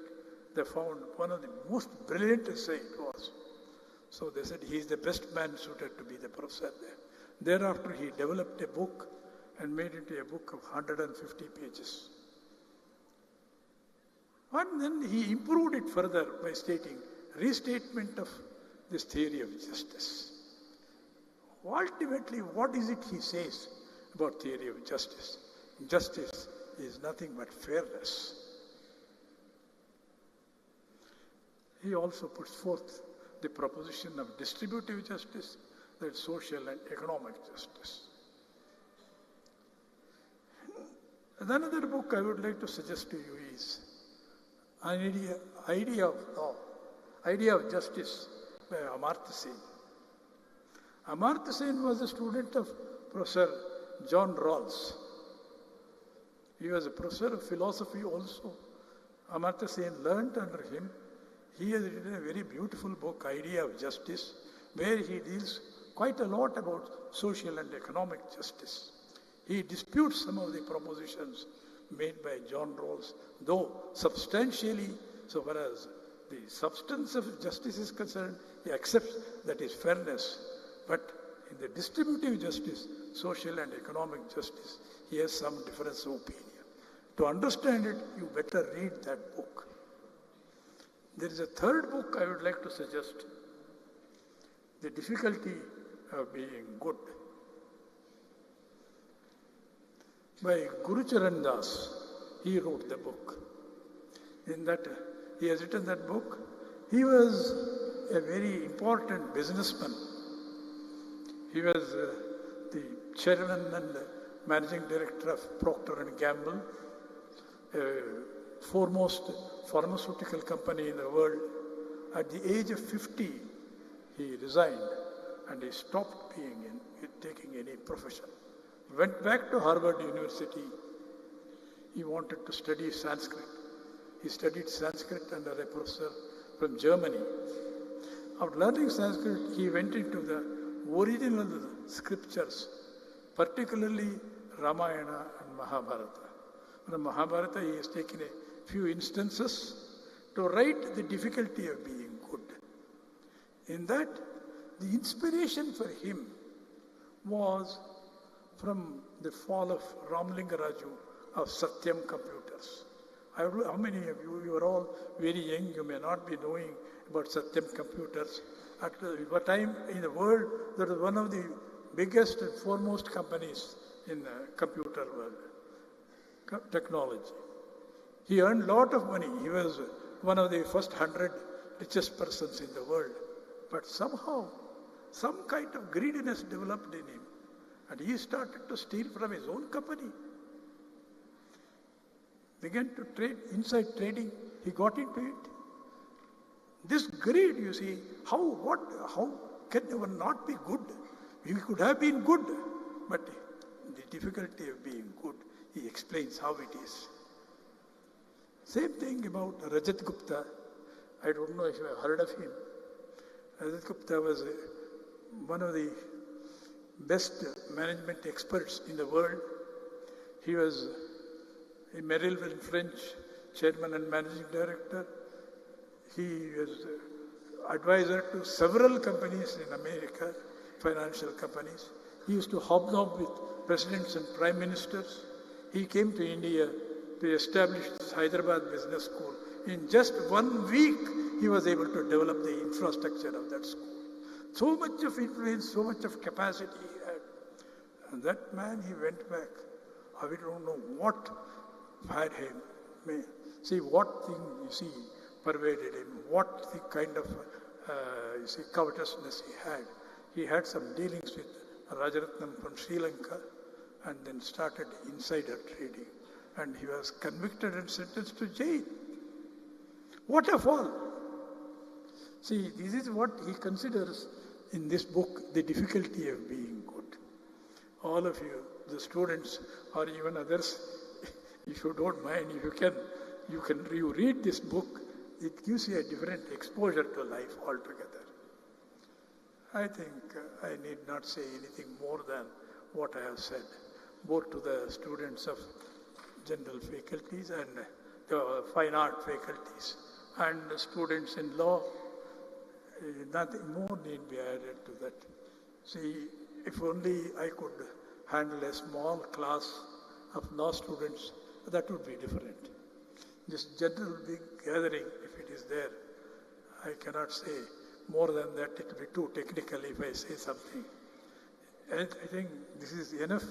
They found one of the most brilliant essay it was. So they said he is the best man suited to be the professor there. Thereafter he developed a book and made it into a book of 150 pages. And then he improved it further by stating restatement of this theory of justice. Ultimately, what is it he says about theory of justice? Justice is nothing but fairness. He also puts forth the proposition of distributive justice, that is social and economic justice. Another book I would like to suggest to you is Idea of Law, Idea of Justice by Amartya Sen. Amartya Sen was a student of Professor John Rawls. He was a professor of philosophy also. Amartya Sen learnt under him. He has written a very beautiful book, Idea of Justice, where he deals quite a lot about social and economic justice. He disputes some of the propositions made by John Rawls, though substantially, so far as the substance of justice is concerned, he accepts that is fairness. But in the distributive justice, social and economic justice, he has some difference of opinion. To understand it, you better read that book. There is a third book I would like to suggest, The Difficulty of Being Good, by Guru Charan Das. He wrote the book. In that, he has written that book. He was a very important businessman. He was the chairman and managing director of Procter & Gamble, a foremost pharmaceutical company in the world. At the age of 50, he resigned and he stopped taking any profession. Went back to Harvard University. He wanted to study Sanskrit. He studied Sanskrit under a professor from Germany. After learning Sanskrit, he went into the original scriptures, particularly Ramayana and Mahabharata. From Mahabharata, he has taken a few instances to write the difficulty of being good. In that, the inspiration for him was from the fall of Ramlinga Raju of Satyam Computers. How many of you are all very young, you may not be knowing about Satyam Computers. At the time in the world, that was one of the biggest and foremost companies in the computer world, technology. He earned a lot of money. He was one of the first 100 richest persons in the world. But somehow, some kind of greediness developed in him. And he started to steal from his own company. Began to trade, inside trading, he got into it. This greed, you see, how can one not be good? He could have been good, but the difficulty of being good, he explains how it is. Same thing about Rajat Gupta. I don't know if you have heard of him. Rajat Gupta was one of the best management experts in the world. He was a Merrill French chairman and managing director. He was advisor to several companies in America, financial companies. He used to hobnob with presidents and prime ministers. He came to India to establish this Hyderabad Business School. In just 1 week, he was able to develop the infrastructure of that school. So much of influence, so much of capacity he had. And that man, he went back. We don't know what had him. See what thing, you see, pervaded him, what the kind of covetousness he had. He had some dealings with Rajaratnam from Sri Lanka and then started insider trading. And he was convicted and sentenced to jail. What a fall! See, this is what he considers in this book, the difficulty of being good. All of you, the students or even others, if you don't mind, if you read this book, it gives you a different exposure to life altogether. I think I need not say anything more than what I have said, both to the students of general faculties and the fine art faculties and the students in law. Nothing more need be added to that. See, if only I could handle a small class of law students, that would be different. This general big gathering, if it is there, I cannot say more than that. It will be too technical if I say something. And I think this is enough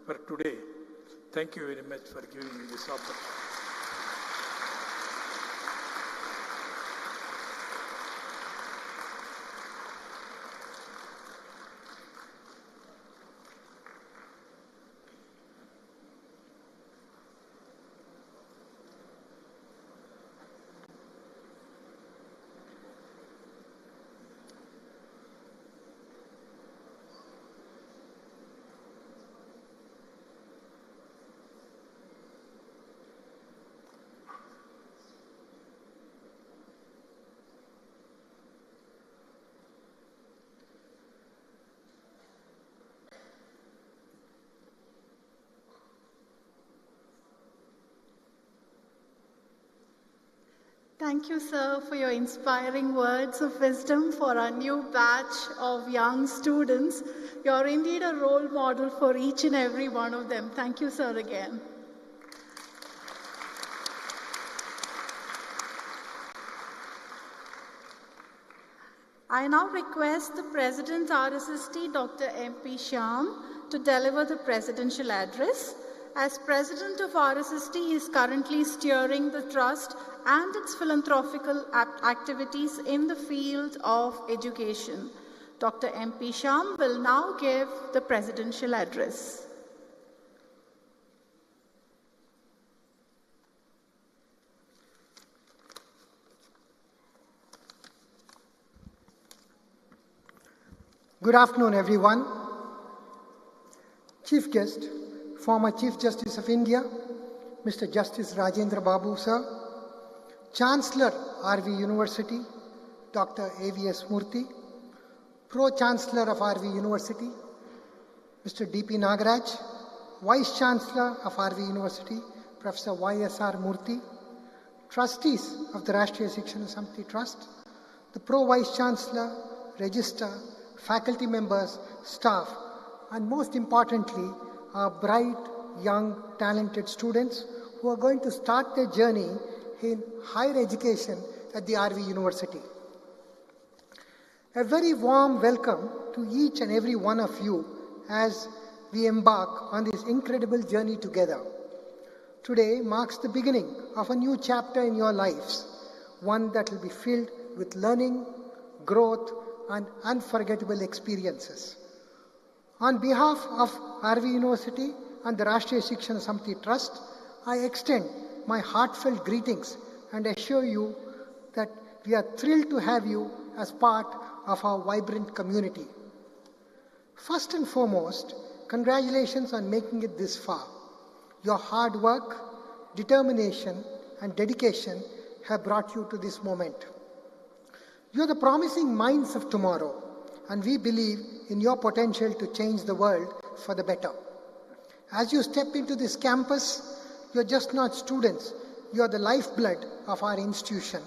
for today. Thank you very much for giving me this opportunity. Thank you, sir, for your inspiring words of wisdom for our new batch of young students. You're indeed a role model for each and every one of them. Thank you, sir, again. I now request the President RSST, Dr. M.P. Shyam, to deliver the presidential address. As President of RSST, he is currently steering the Trust and its philanthropical activities in the field of education. Dr. M.P. Shyam will now give the presidential address. Good afternoon, everyone. Chief Guest, former Chief Justice of India, Mr. Justice Rajendra Babu, sir. Chancellor, RV University, Dr. A.V.S. Murthy. Pro-Chancellor of RV University, Mr. D.P. Nagaraj. Vice-Chancellor of RV University, Professor Y.S.R. Murthy. Trustees of the Rashtriya Shikshana Samiti Trust. The Pro-Vice-Chancellor, Registrar, faculty members, staff, and most importantly, our bright, young, talented students who are going to start their journey in higher education at the RV University. A very warm welcome to each and every one of you as we embark on this incredible journey together. Today marks the beginning of a new chapter in your lives, one that will be filled with learning, growth, and unforgettable experiences. On behalf of RV University and the Rashtriya Shikshana Samiti Trust, I extend my heartfelt greetings and assure you that we are thrilled to have you as part of our vibrant community. First and foremost, congratulations on making it this far. Your hard work, determination, and dedication have brought you to this moment. You are the promising minds of tomorrow, and we believe in your potential to change the world for the better. As you step into this campus, you are just not students, you are the lifeblood of our institution,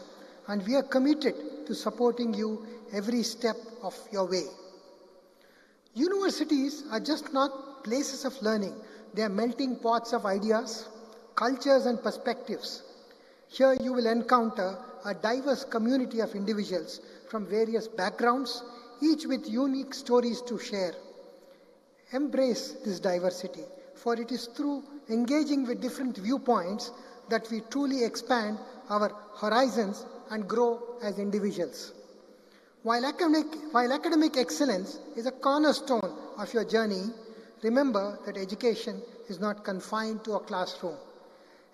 and we are committed to supporting you every step of your way. Universities are just not places of learning, they are melting pots of ideas, cultures, and perspectives. Here you will encounter a diverse community of individuals from various backgrounds, each with unique stories to share. Embrace this diversity, for it is through engaging with different viewpoints that we truly expand our horizons and grow as individuals. While academic excellence is a cornerstone of your journey, remember that education is not confined to a classroom.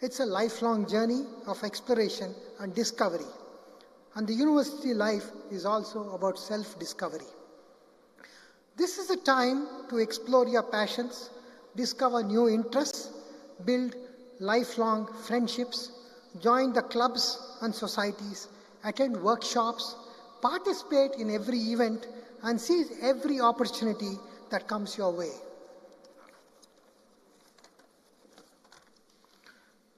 It's a lifelong journey of exploration and discovery. And the university life is also about self-discovery. This is a time to explore your passions, discover new interests, build lifelong friendships, join the clubs and societies, attend workshops, participate in every event, and seize every opportunity that comes your way.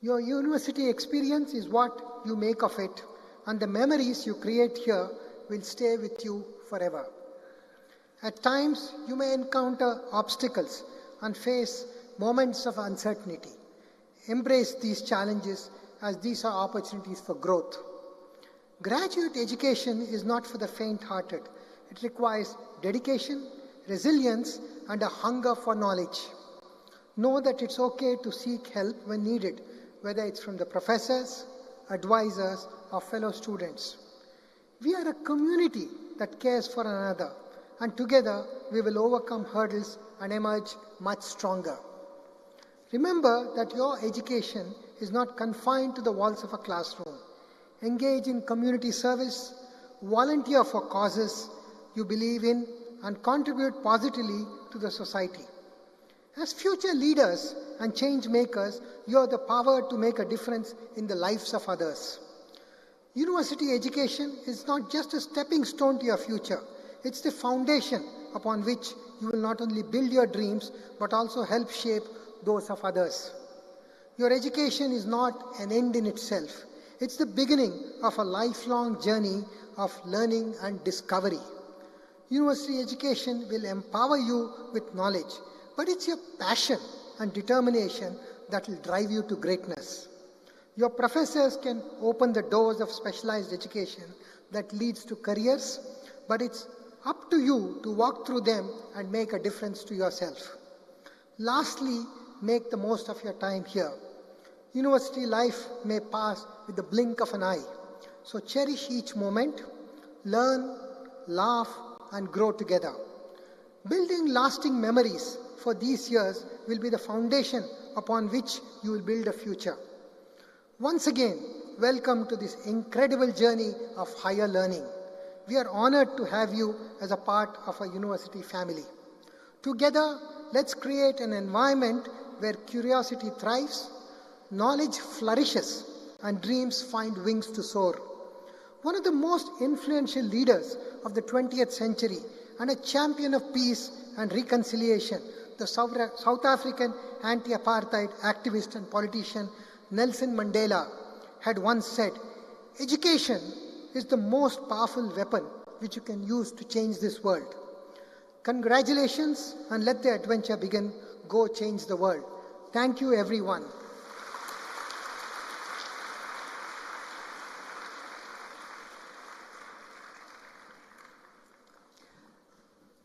Your university experience is what you make of it, and the memories you create here will stay with you forever. At times, you may encounter obstacles and face moments of uncertainty. Embrace these challenges, as these are opportunities for growth. Graduate education is not for the faint-hearted. It requires dedication, resilience, and a hunger for knowledge. Know that it's okay to seek help when needed, whether it's from the professors, advisors, or fellow students. We are a community that cares for another, and together we will overcome hurdles and emerge much stronger. Remember that your education is not confined to the walls of a classroom. Engage in community service, volunteer for causes you believe in, and contribute positively to the society. As future leaders and change makers, you have the power to make a difference in the lives of others. University education is not just a stepping stone to your future. It's the foundation upon which you will not only build your dreams, but also help shape those of others. Your education is not an end in itself. It's the beginning of a lifelong journey of learning and discovery. University education will empower you with knowledge, but it's your passion and determination that will drive you to greatness. Your professors can open the doors of specialized education that leads to careers, but it's up to you to walk through them and make a difference to yourself. Lastly, make the most of your time here. University life may pass with the blink of an eye, so cherish each moment, learn, laugh, and grow together. Building lasting memories for these years will be the foundation upon which you will build a future. Once again, welcome to this incredible journey of higher learning. We are honored to have you as a part of our university family. Together, let's create an environment where curiosity thrives, knowledge flourishes, and dreams find wings to soar. One of the most influential leaders of the 20th century and a champion of peace and reconciliation, the South African anti-apartheid activist and politician Nelson Mandela had once said, "Education is the most powerful weapon which you can use to change this world." Congratulations, and let the adventure begin. Go change the world. Thank you, everyone.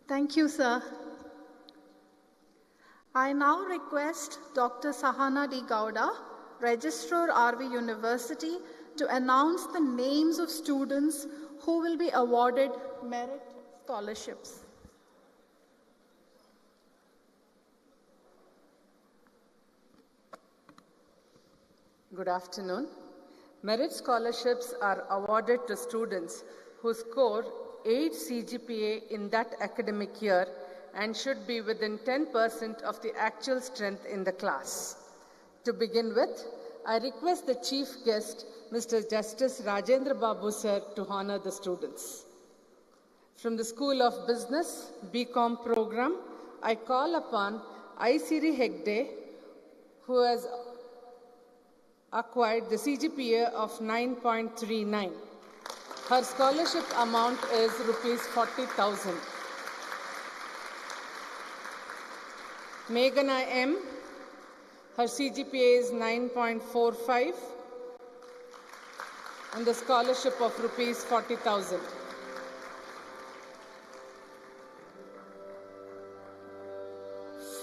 Thank you, sir. I now request Dr. Sahana D. Gowda, Registrar, RV University, to announce the names of students who will be awarded merit scholarships. Good afternoon. Merit scholarships are awarded to students who score 8 CGPA in that academic year and should be within 10% of the actual strength in the class. To begin with, I request the chief guest, Mr. Justice Rajendra Babu sir, to honor the students. From the School of Business, BCom program, I call upon Aisiri Hegde, who has acquired the CGPA of 9.39. Her scholarship amount is rupees 40,000. Meghana M. Her CGPA is 9.45 and the scholarship of rupees 40,000.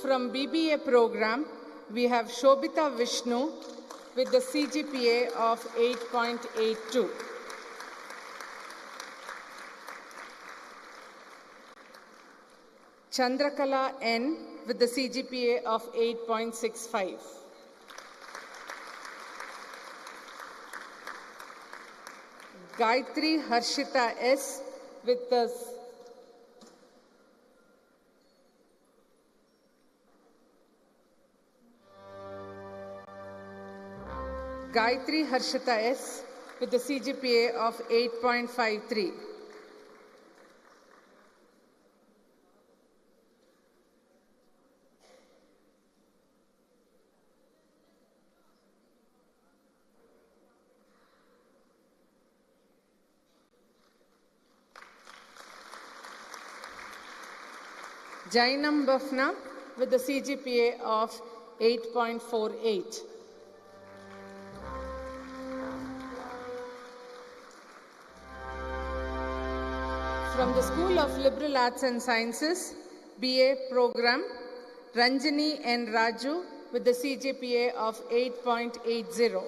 From BBA program, we have Shobita Vishnu with the CGPA of 8.82. Chandrakala N with the CGPA of 8.65. Gayatri Harshita S with the Gayatri Harshita S with the CGPA of 8.53. Jainam Bafna with the CGPA of 8.48. From the School of Liberal Arts and Sciences, BA program, Ranjini N. Raju with the CGPA of 8.80.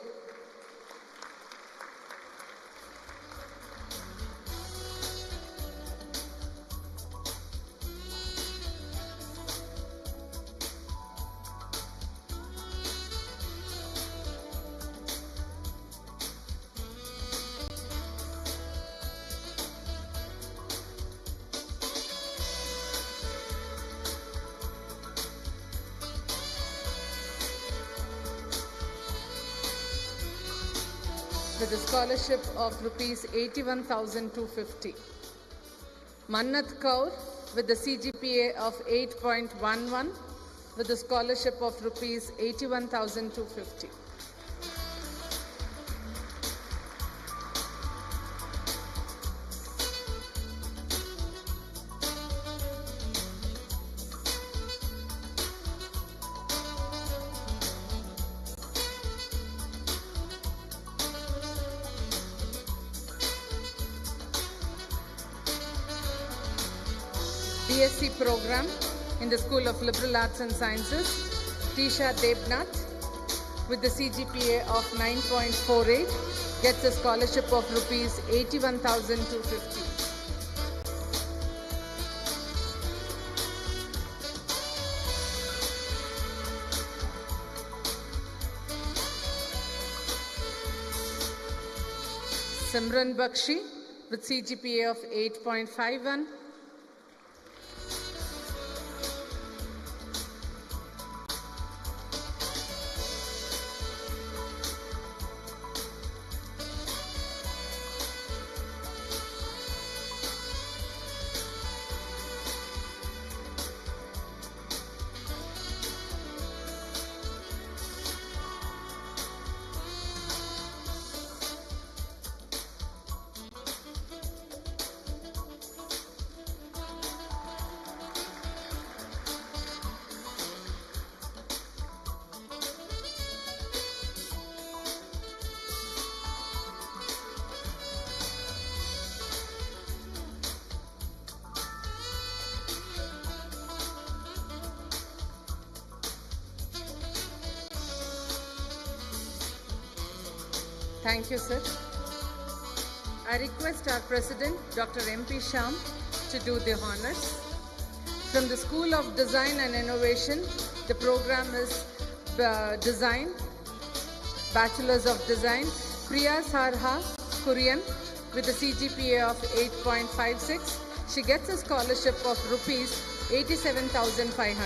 With a scholarship of rupees 81,250. Mannat Kaur with the CGPA of 8.11 with a scholarship of rupees 81,250. BSc program in the School of Liberal Arts and Sciences, Tisha Debnath with the CGPA of 9.48 gets a scholarship of rupees 81,250. Simran Bakshi with CGPA of 8.51. Thank you, sir. I request our President, Dr. M.P. Sham, to do the honors. From the School of Design and Innovation, the program is Design, Bachelor's of Design, Priya Sarha Kurian with a CGPA of 8.56. She gets a scholarship of rupees 87,500.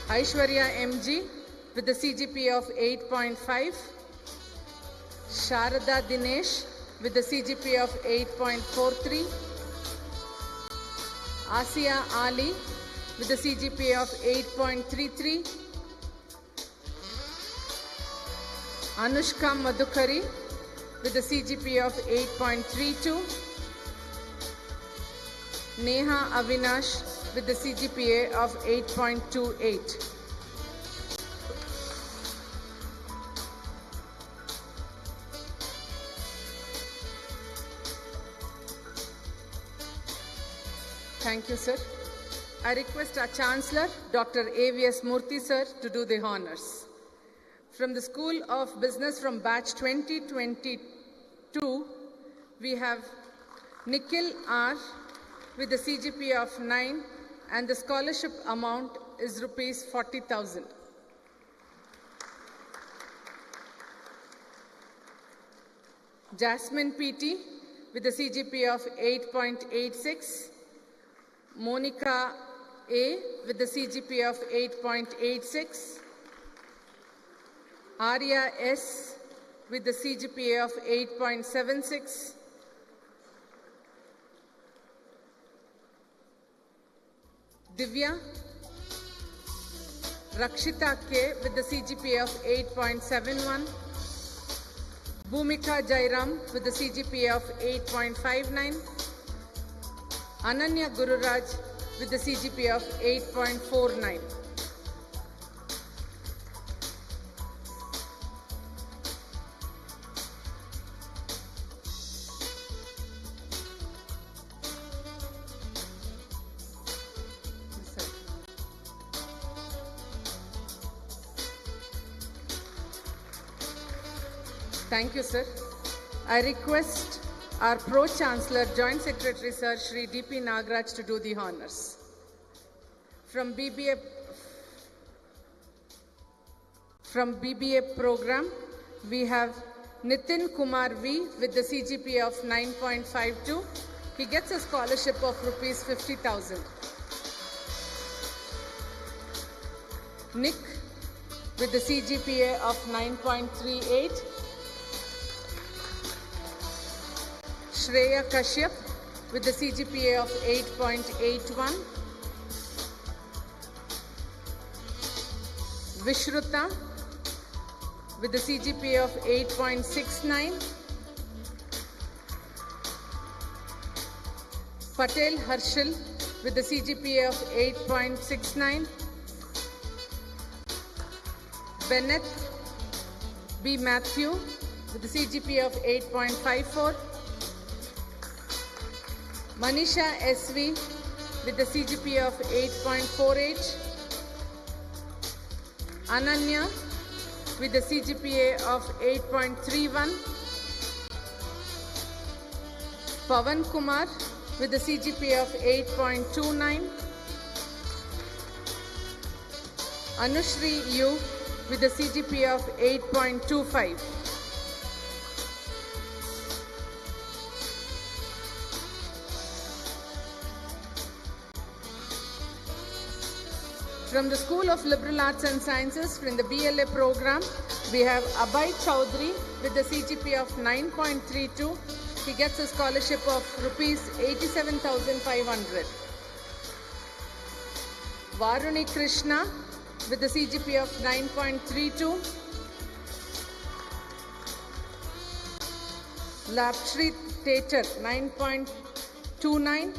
Aishwarya MG with the CGPA of 8.5. Sharada Dinesh with the CGPA of 8.43. Asiya Ali with the CGPA of 8.33. Anushka Madhukari with the CGPA of 8.32. Neha Avinash with the CGPA of 8.28. Thank you, sir. I request our Chancellor, Dr. AVS Murthy, sir, to do the honors. From the School of Business from batch 2022, we have Nikhil R. with the CGPA of 9, and the scholarship amount is rupees 40,000. Jasmine PT with the CGPA of 8.86. Monica A with the CGPA of 8.86. Arya S with the CGPA of 8.76. Divya Rakshita K with the CGPA of 8.71. Bhumika Jairam with the CGPA of 8.59. Ananya Gururaj with the CGPA of 8.49. Thank you, sir. I request our Pro-Chancellor, Joint Secretary, Sir Shri D.P. Nagaraj to do the honors. From BBA program, we have Nitin Kumar V with the CGPA of 9.52. He gets a scholarship of rupees 50,000. Nick with the CGPA of 9.38. Shreya Kashyap with the CGPA of 8.81. Vishruta with the CGPA of 8.69. Patel Harshil with the CGPA of 8.69. Bennett B. Matthew with the CGPA of 8.54. Manisha SV with the CGPA of 8.48. Ananya with the CGPA of 8.31. Pavan Kumar with the CGPA of 8.29. Anushri U with the CGPA of 8.25. From the School of Liberal Arts and Sciences, from the BLA program, we have Abhay Chaudhary with the CGPA of 9.32. He gets a scholarship of rupees 87,500. Varuni Krishna with the CGPA of 9.32. Lapshri Tater 9.29.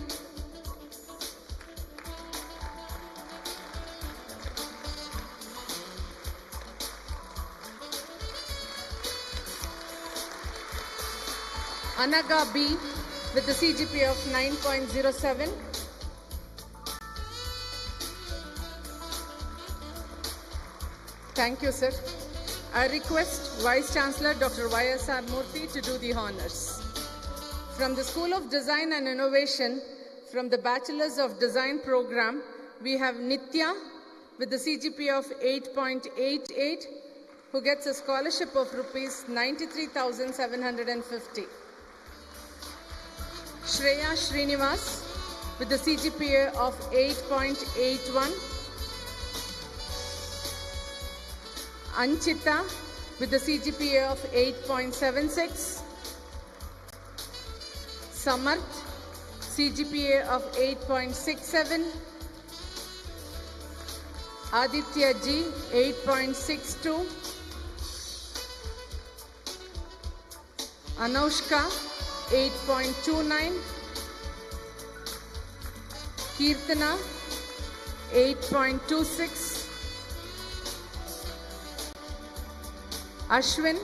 Anaga B with the CGPA of 9.07. Thank you, sir. I request Vice Chancellor Dr. Y.S.R. Murthy to do the honors. From the School of Design and Innovation, from the Bachelors of Design program, we have Nitya with the CGPA of 8.88, who gets a scholarship of rupees 93,750. Shreya Srinivas with the CGPA of 8.81. Anchita with the CGPA of 8.76. Samarth, CGPA of 8.67. Aditya G, 8.62. Anushka, 8.29. Kirtana, 8.26. Ashwin,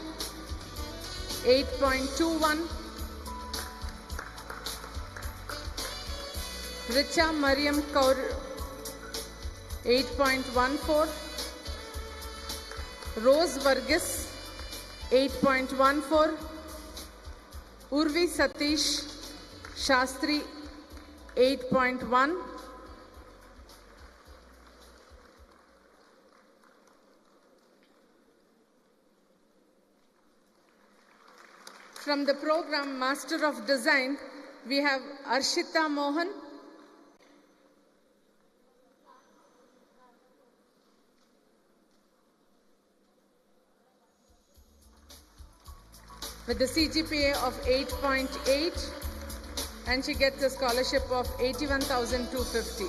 8.21. Richa Mariam Kaur, 8.14. Rose Varghese, 8.14. Urvi Satish Shastri 8.1. From the program Master of Design, we have Arshita Mohan. With the CGPA of 8.8, and she gets a scholarship of 81,250.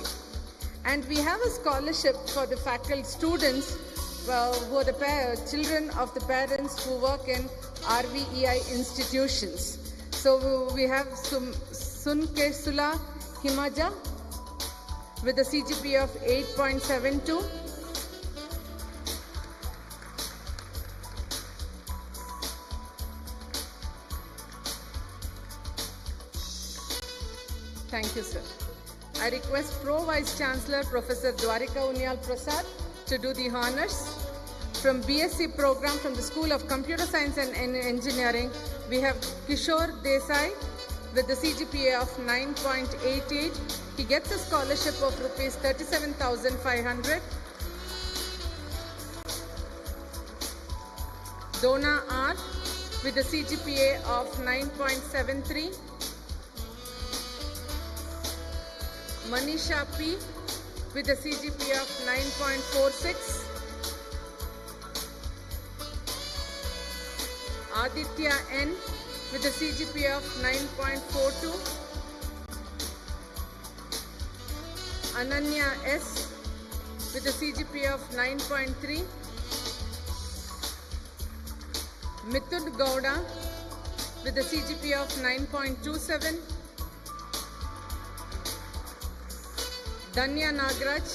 And we have a scholarship for the faculty students who are the children of the parents who work in RVEI institutions. So we have Sunkesula Himaja with a CGPA of 8.72. Thank you, sir. I request Pro Vice Chancellor Professor Dwarika Unyal Prasad to do the honors. From BSc program from the School of Computer Science and Engineering, we have Kishore Desai with the CGPA of 9.88. He gets a scholarship of rupees 37,500. Dona R with a CGPA of 9.73. Manisha P with a CGPA of 9.46. Aditya N with a CGPA of 9.42. Ananya S with a CGPA of 9.3. Mithun Gowda with a CGPA of 9.27. Danya Nagraj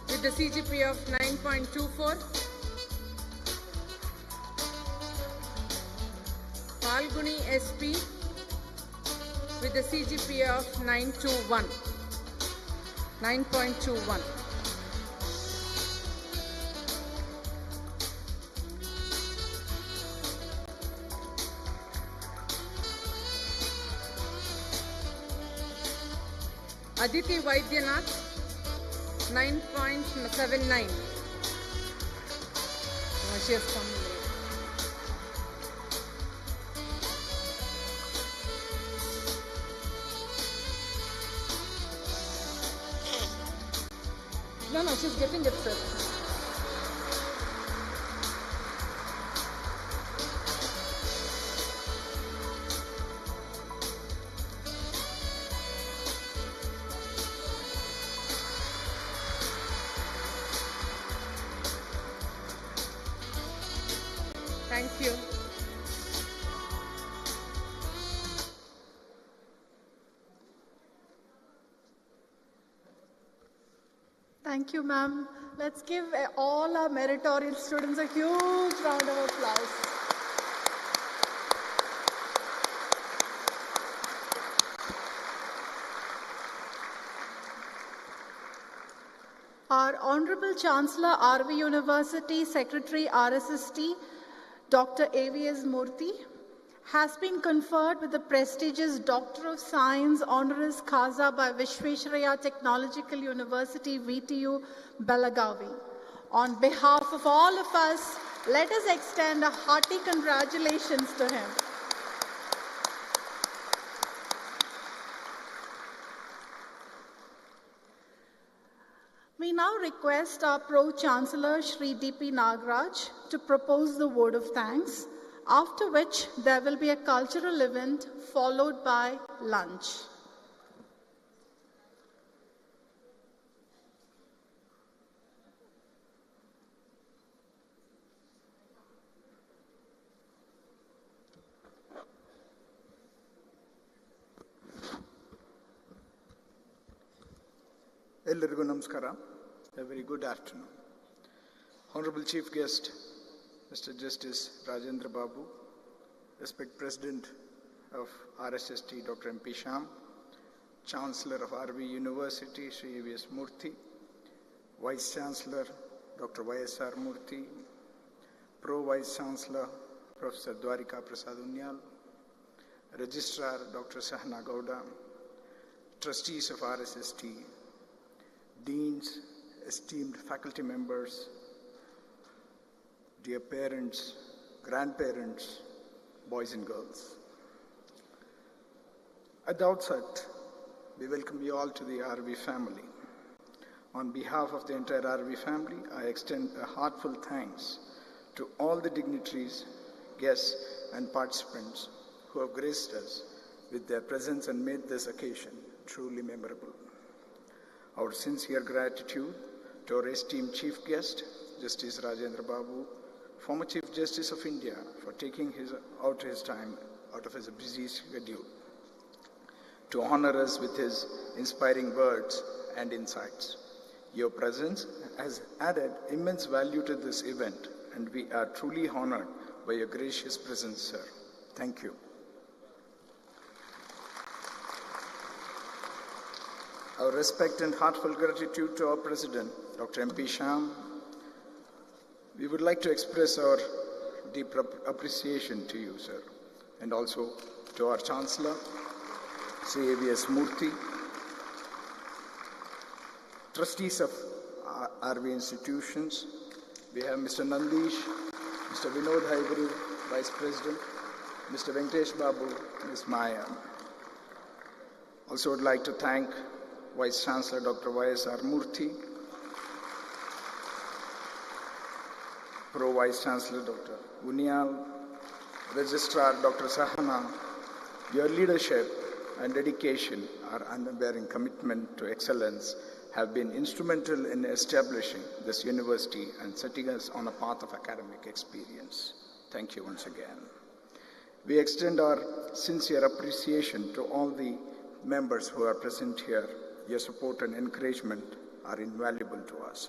with a CGPA of 9.24. Falguni SP with a CGPA of 9.21. Aditi Vaidyanath 9.79. She has come late. No, she's getting it, sir. Thank you. Thank you, ma'am. Let's give all our meritorious students a huge round of applause. Our Honorable Chancellor, RV University, Secretary, RSST, Dr. A.V.S. Murthy, has been conferred with the prestigious Doctor of Science honoris causa by Vishvesvaraya Technological University, VTU, Belagavi. On behalf of all of us, let us extend a hearty congratulations to him. We now request our Pro-Chancellor, Shri D.P. Nagraj, to propose the word of thanks, after which there will be a cultural event followed by lunch. Ellarigu namaskara. A very good afternoon. Honorable Chief Guest, Mr. Justice Rajendra Babu, Respect President of RSST, Dr. M.P. Sham, Chancellor of RV University, Sri A.V.S. Murthy, Vice Chancellor, Dr. Y.S.R. Murthy, Pro Vice Chancellor, Professor Dwarika Prasad Unyal, Registrar, Dr. Sahana Gowda, trustees of RSST, deans, esteemed faculty members, dear parents, grandparents, boys and girls. At the outset, we welcome you all to the RV family. On behalf of the entire RV family, I extend a heartfelt thanks to all the dignitaries, guests, and participants who have graced us with their presence and made this occasion truly memorable. Our sincere gratitude to our esteemed Chief Guest, Justice Rajendra Babu, former Chief Justice of India, for taking his time out of his busy schedule to honor us with his inspiring words and insights. Your presence has added immense value to this event, and we are truly honored by your gracious presence, sir. Thank you. Our respect and heartfelt gratitude to our President, Dr. M.P. Sham. We would like to express our deep appreciation to you, sir, and also to our Chancellor, Sri A.V.S. Murthy, trustees of RV institutions. We have Mr. Nandish, Mr. Vinod Haiguru, Vice President, Mr. Venkatesh Babu, Ms. Maya. Also would like to thank Vice Chancellor Dr. Y.S.R. Murthy, Pro Vice Chancellor Dr. Unial, Registrar Dr. Sahana. Your leadership and dedication, our unwavering commitment to excellence have been instrumental in establishing this university and setting us on a path of academic experience. Thank you once again. We extend our sincere appreciation to all the members who are present here. Your support and encouragement are invaluable to us.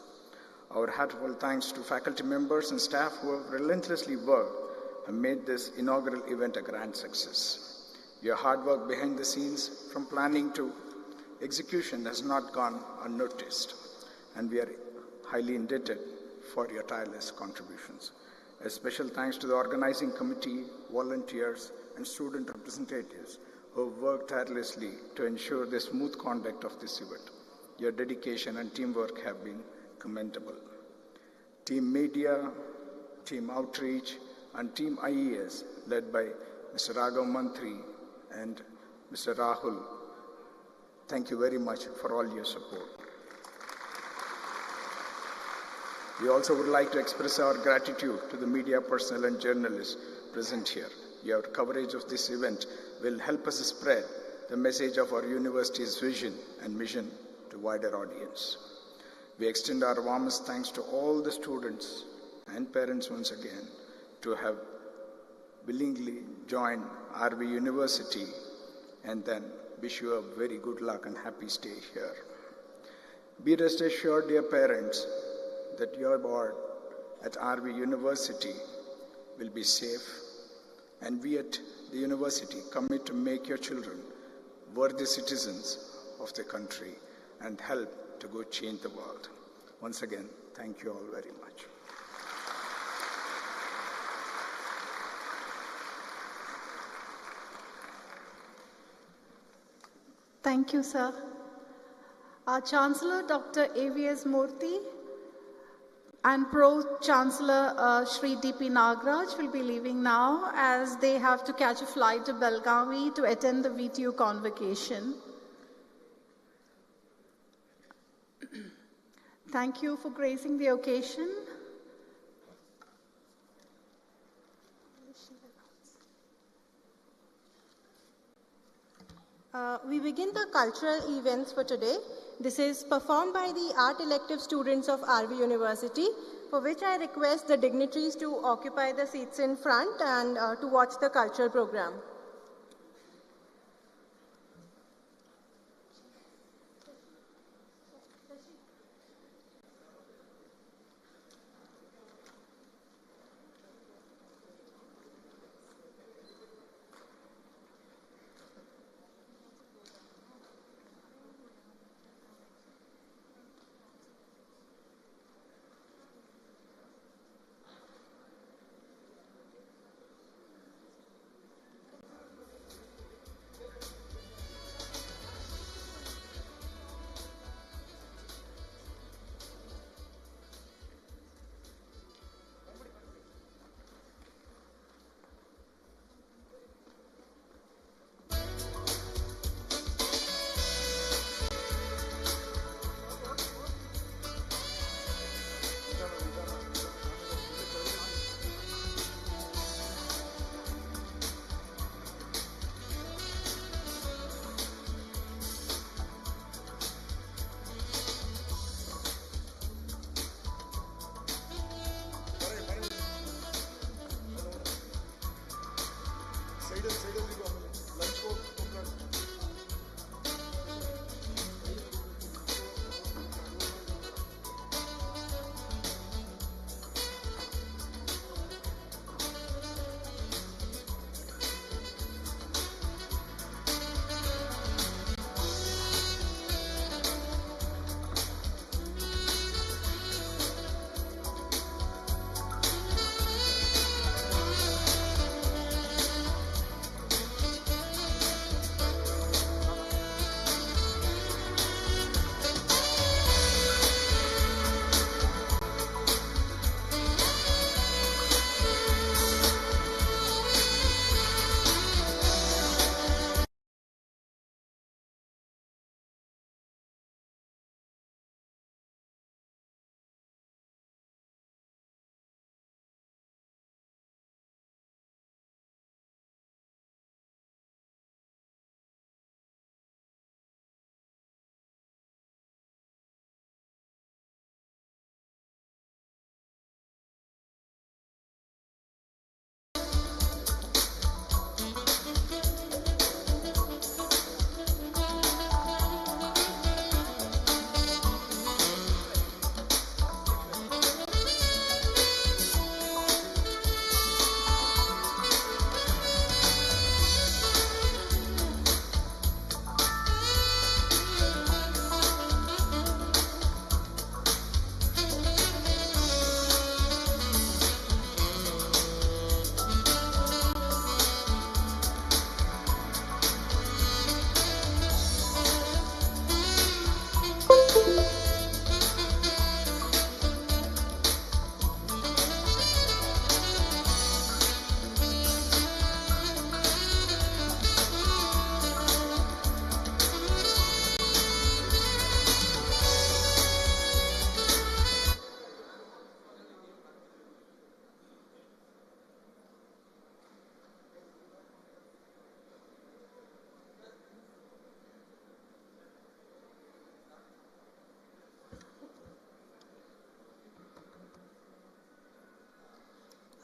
Our heartfelt thanks to faculty members and staff who have relentlessly worked and made this inaugural event a grand success. Your hard work behind the scenes, from planning to execution, has not gone unnoticed, and we are highly indebted for your tireless contributions. A special thanks to the organizing committee, volunteers, and student representatives who have worked tirelessly to ensure the smooth conduct of this event. Your dedication and teamwork have been commendable. Team Media, Team Outreach, and Team IES, led by Mr. Raghav Mantri and Mr. Rahul, thank you very much for all your support. We also would like to express our gratitude to the media personnel and journalists present here. Your coverage of this event will help us spread the message of our university's vision and mission to wider audience. We extend our warmest thanks to all the students and parents once again to have willingly joined RV University, and then wish you a very good luck and happy stay here. Be rest assured, dear parents, that your board at RV University will be safe, and we at the university commit to make your children worthy citizens of the country and help to go change the world. Once again, thank you all very much. Thank you, sir. Our Chancellor, Dr. A.V.S. Murthy, and Pro-Chancellor Shri D.P. Nagraj will be leaving now, as they have to catch a flight to Belgavi to attend the VTU convocation. Thank you for gracing the occasion. We begin the cultural events for today. This is performed by the art elective students of RV University, for which I request the dignitaries to occupy the seats in front and to watch the cultural program.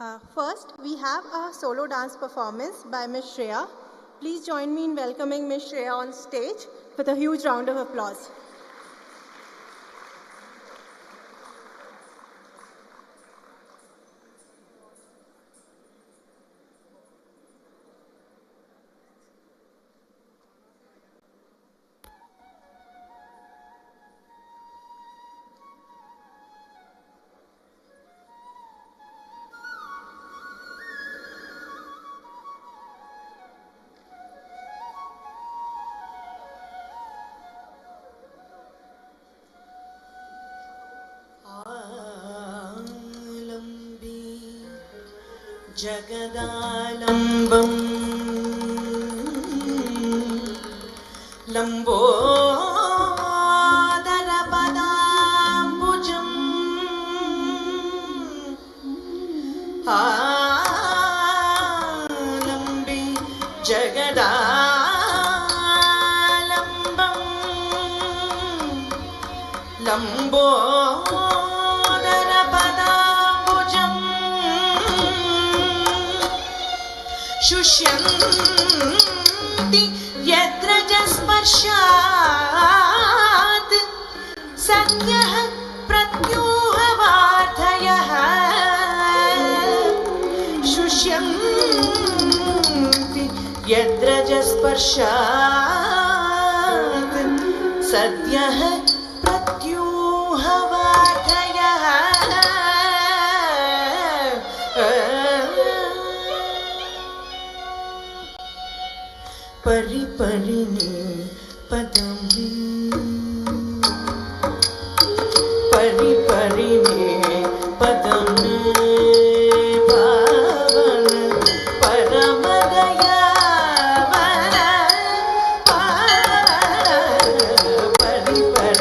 First, we have a solo dance performance by Ms. Shreya. Please join me in welcoming Ms. Shreya on stage with a huge round of applause. जगदालम्बम् लम्बोदरपदाम्बुजम् आलम्बि जगदालम्बम् लम्बोदरपदाम्बुजम् शुष्यन्ति यत्र च स्पर्शात् सद्यः प्रत्यूहवार्धयः शुष्यन्ति यत्र च स्पर्शात् सद्यः प्रत्यूहवार्धयः परिपरिणे पदं परिपरिणे पदं पावन परमदयावन परिपरिणे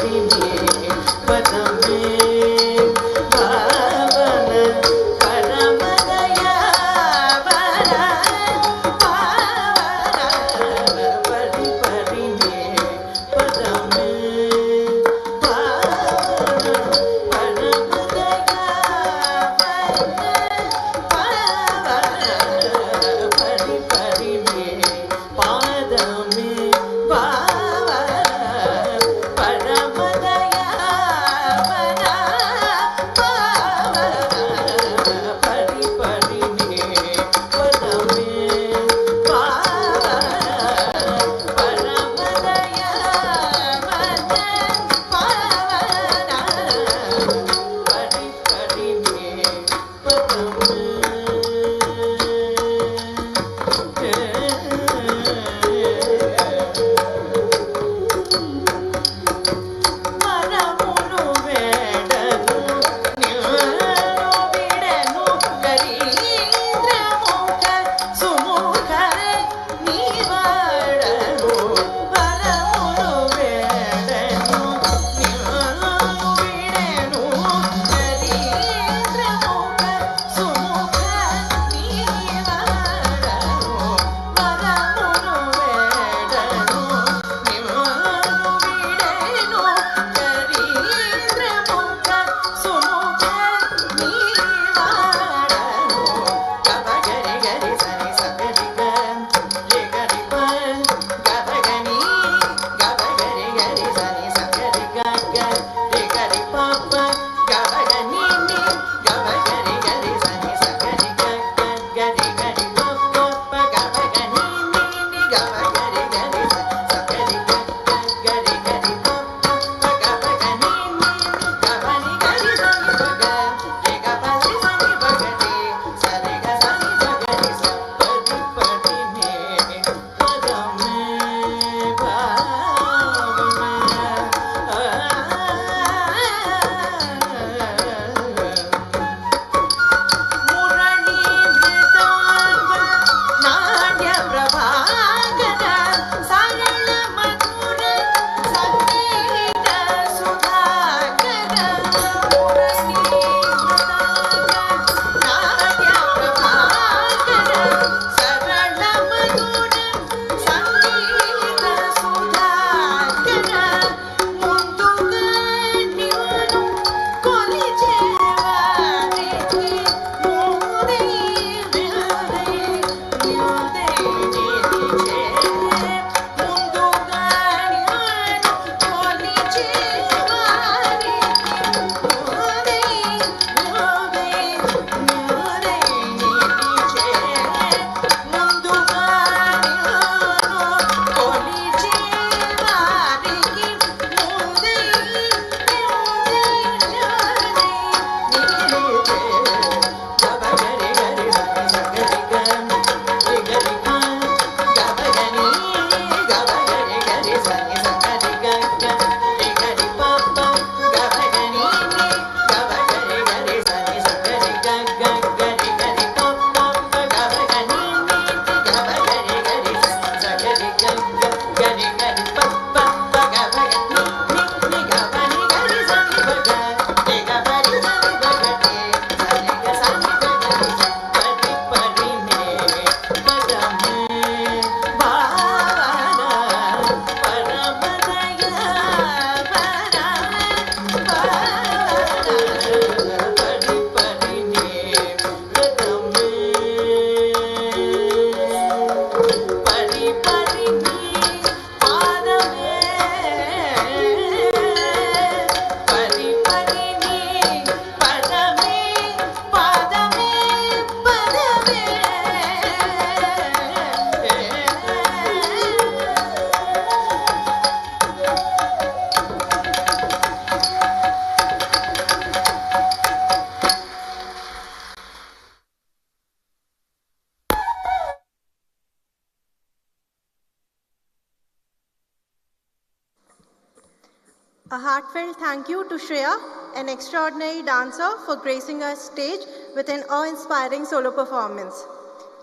A heartfelt thank you to Shreya, an extraordinary dancer, for gracing our stage with an awe-inspiring solo performance.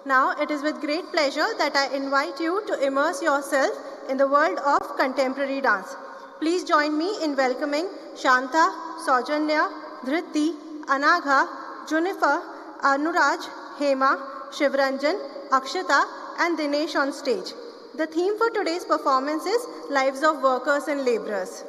Now, it is with great pleasure that I invite you to immerse yourself in the world of contemporary dance. Please join me in welcoming Shanta, Saujanya, Dhritti, Anagha, Junifer, Anuraj, Hema, Shivranjan, Akshata, and Dinesh on stage. The theme for today's performance is Lives of Workers and Laborers.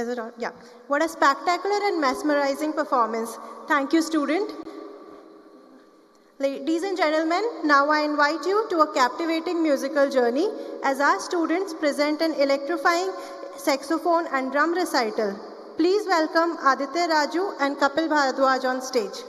Is it on? Yeah. What a spectacular and mesmerizing performance. Thank you, student. Ladies and gentlemen, now I invite you to a captivating musical journey as our students present an electrifying saxophone and drum recital. Please welcome Aditya Raju and Kapil Bharadwaj on stage.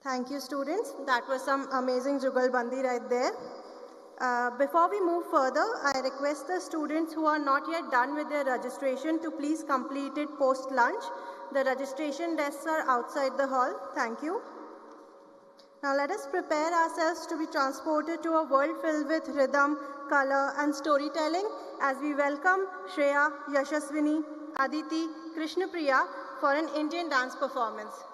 Thank you, students. That was some amazing jugalbandi right there. Before we move further, I request the students who are not yet done with their registration to please complete it post-lunch. The registration desks are outside the hall. Thank you. Now let us prepare ourselves to be transported to a world filled with rhythm, color and storytelling as we welcome Shreya, Yashaswini, Aditi, Krishnapriya for an Indian dance performance.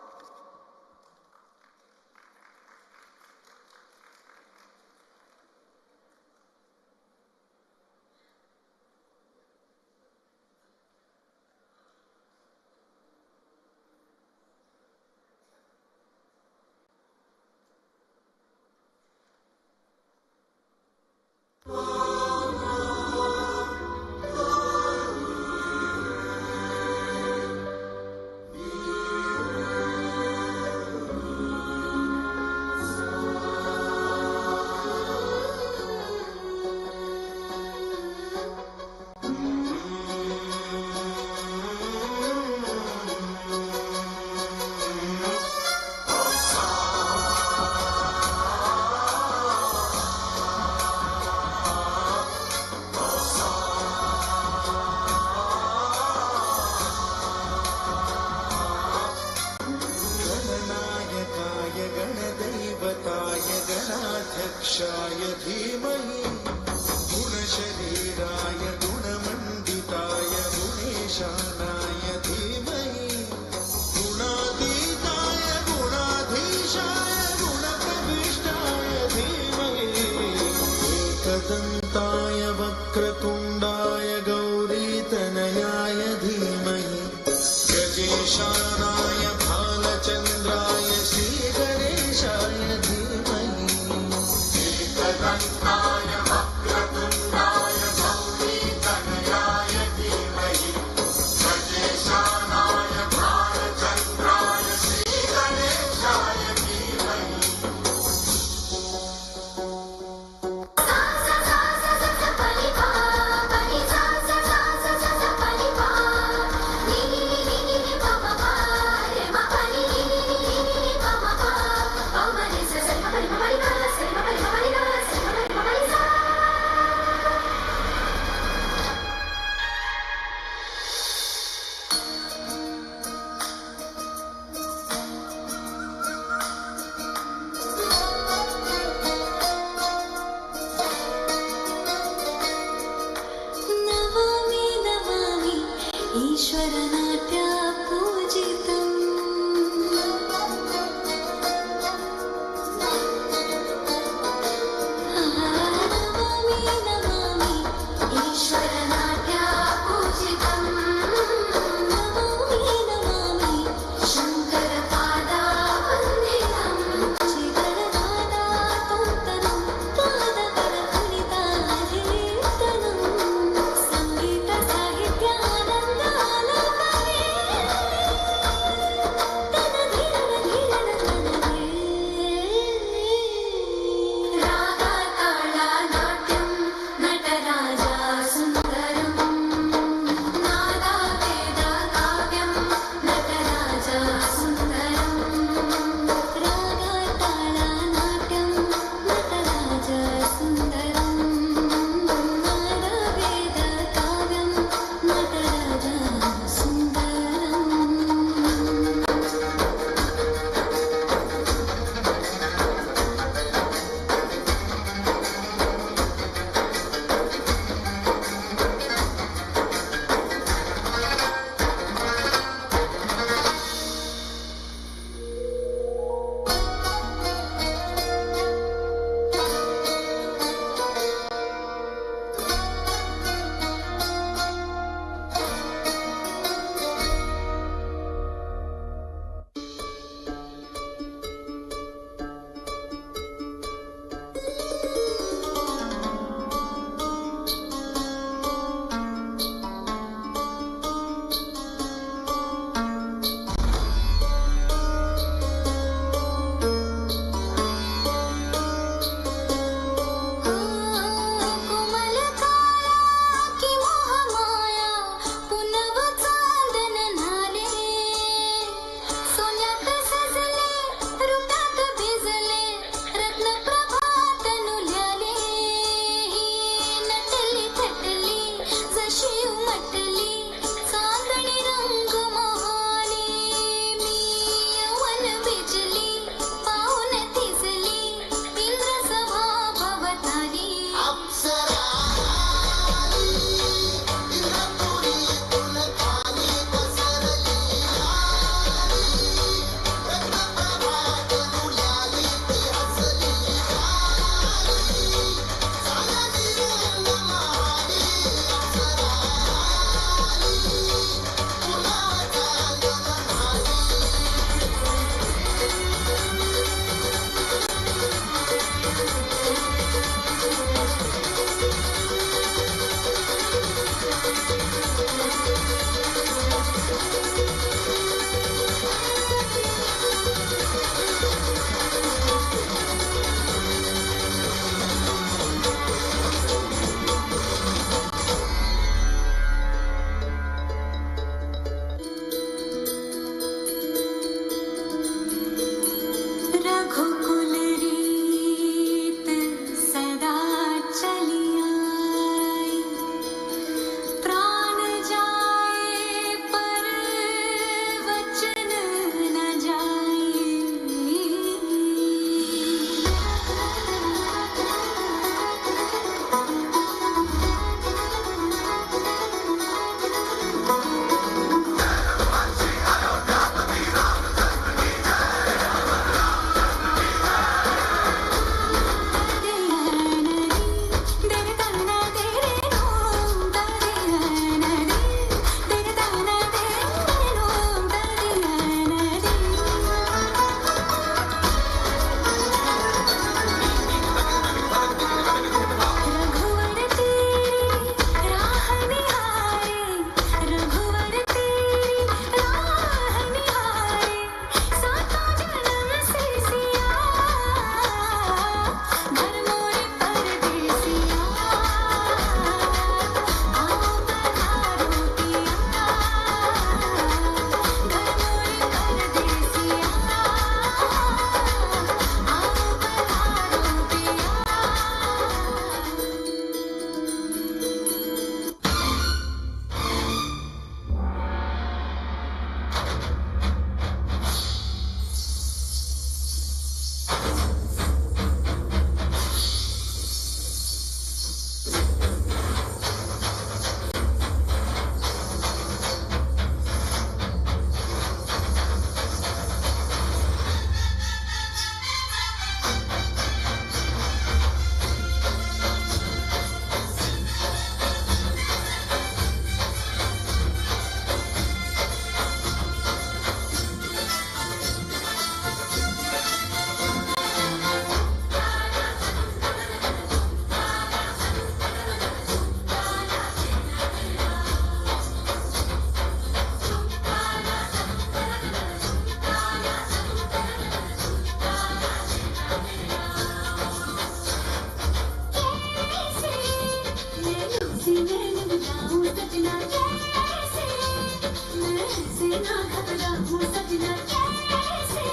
हूँ सजना कैसे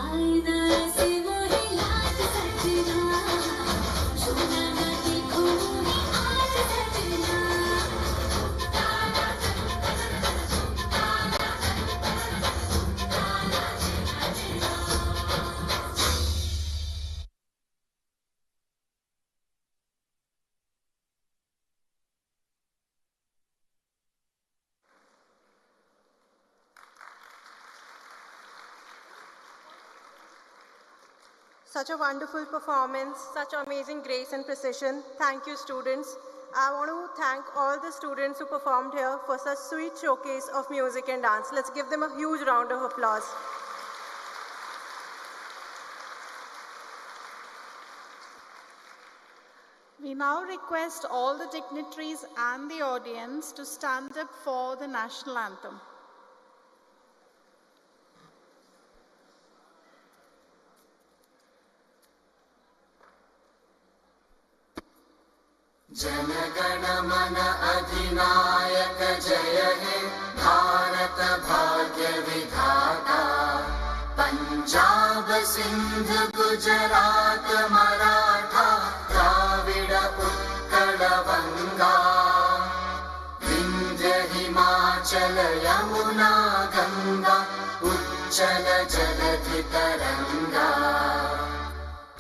आईना ऐसे मोहे लाज सजना छूना न देखो मोहे आज सजना Such a wonderful performance, such amazing grace and precision. Thank you, students. I want to thank all the students who performed here for such sweet showcase of music and dance. Let's give them a huge round of applause. We now request all the dignitaries and the audience to stand up for the national anthem. जनगण मन अधिनायक जय हे भारत भाग्य विधाता पंजाब सिंध गुजरात मराठा द्राविड उत्कल बंगा विंध्य हिमाचल यमुना गंगा उच्चल जलधि तरंगा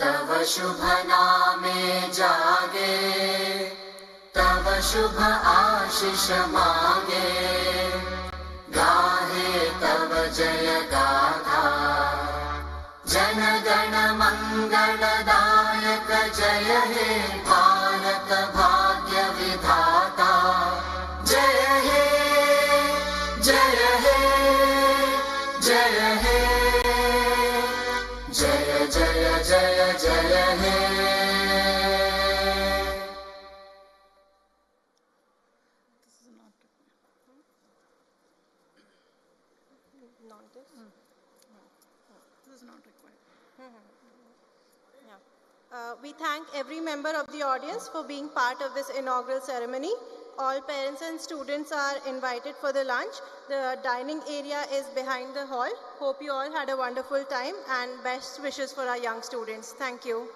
तव शुभ नामे जागे तव शुभ आशीष मांगे गाहे तव जय गाथा जन गण मंगलदायक जय हे भारत भाग्य विधाता जय हे जय हे जय हे जय जय जय जय हे We thank every member of the audience for being part of this inaugural ceremony. All parents and students are invited for the lunch. The dining area is behind the hall. Hope you all had a wonderful time and best wishes for our young students. Thank you.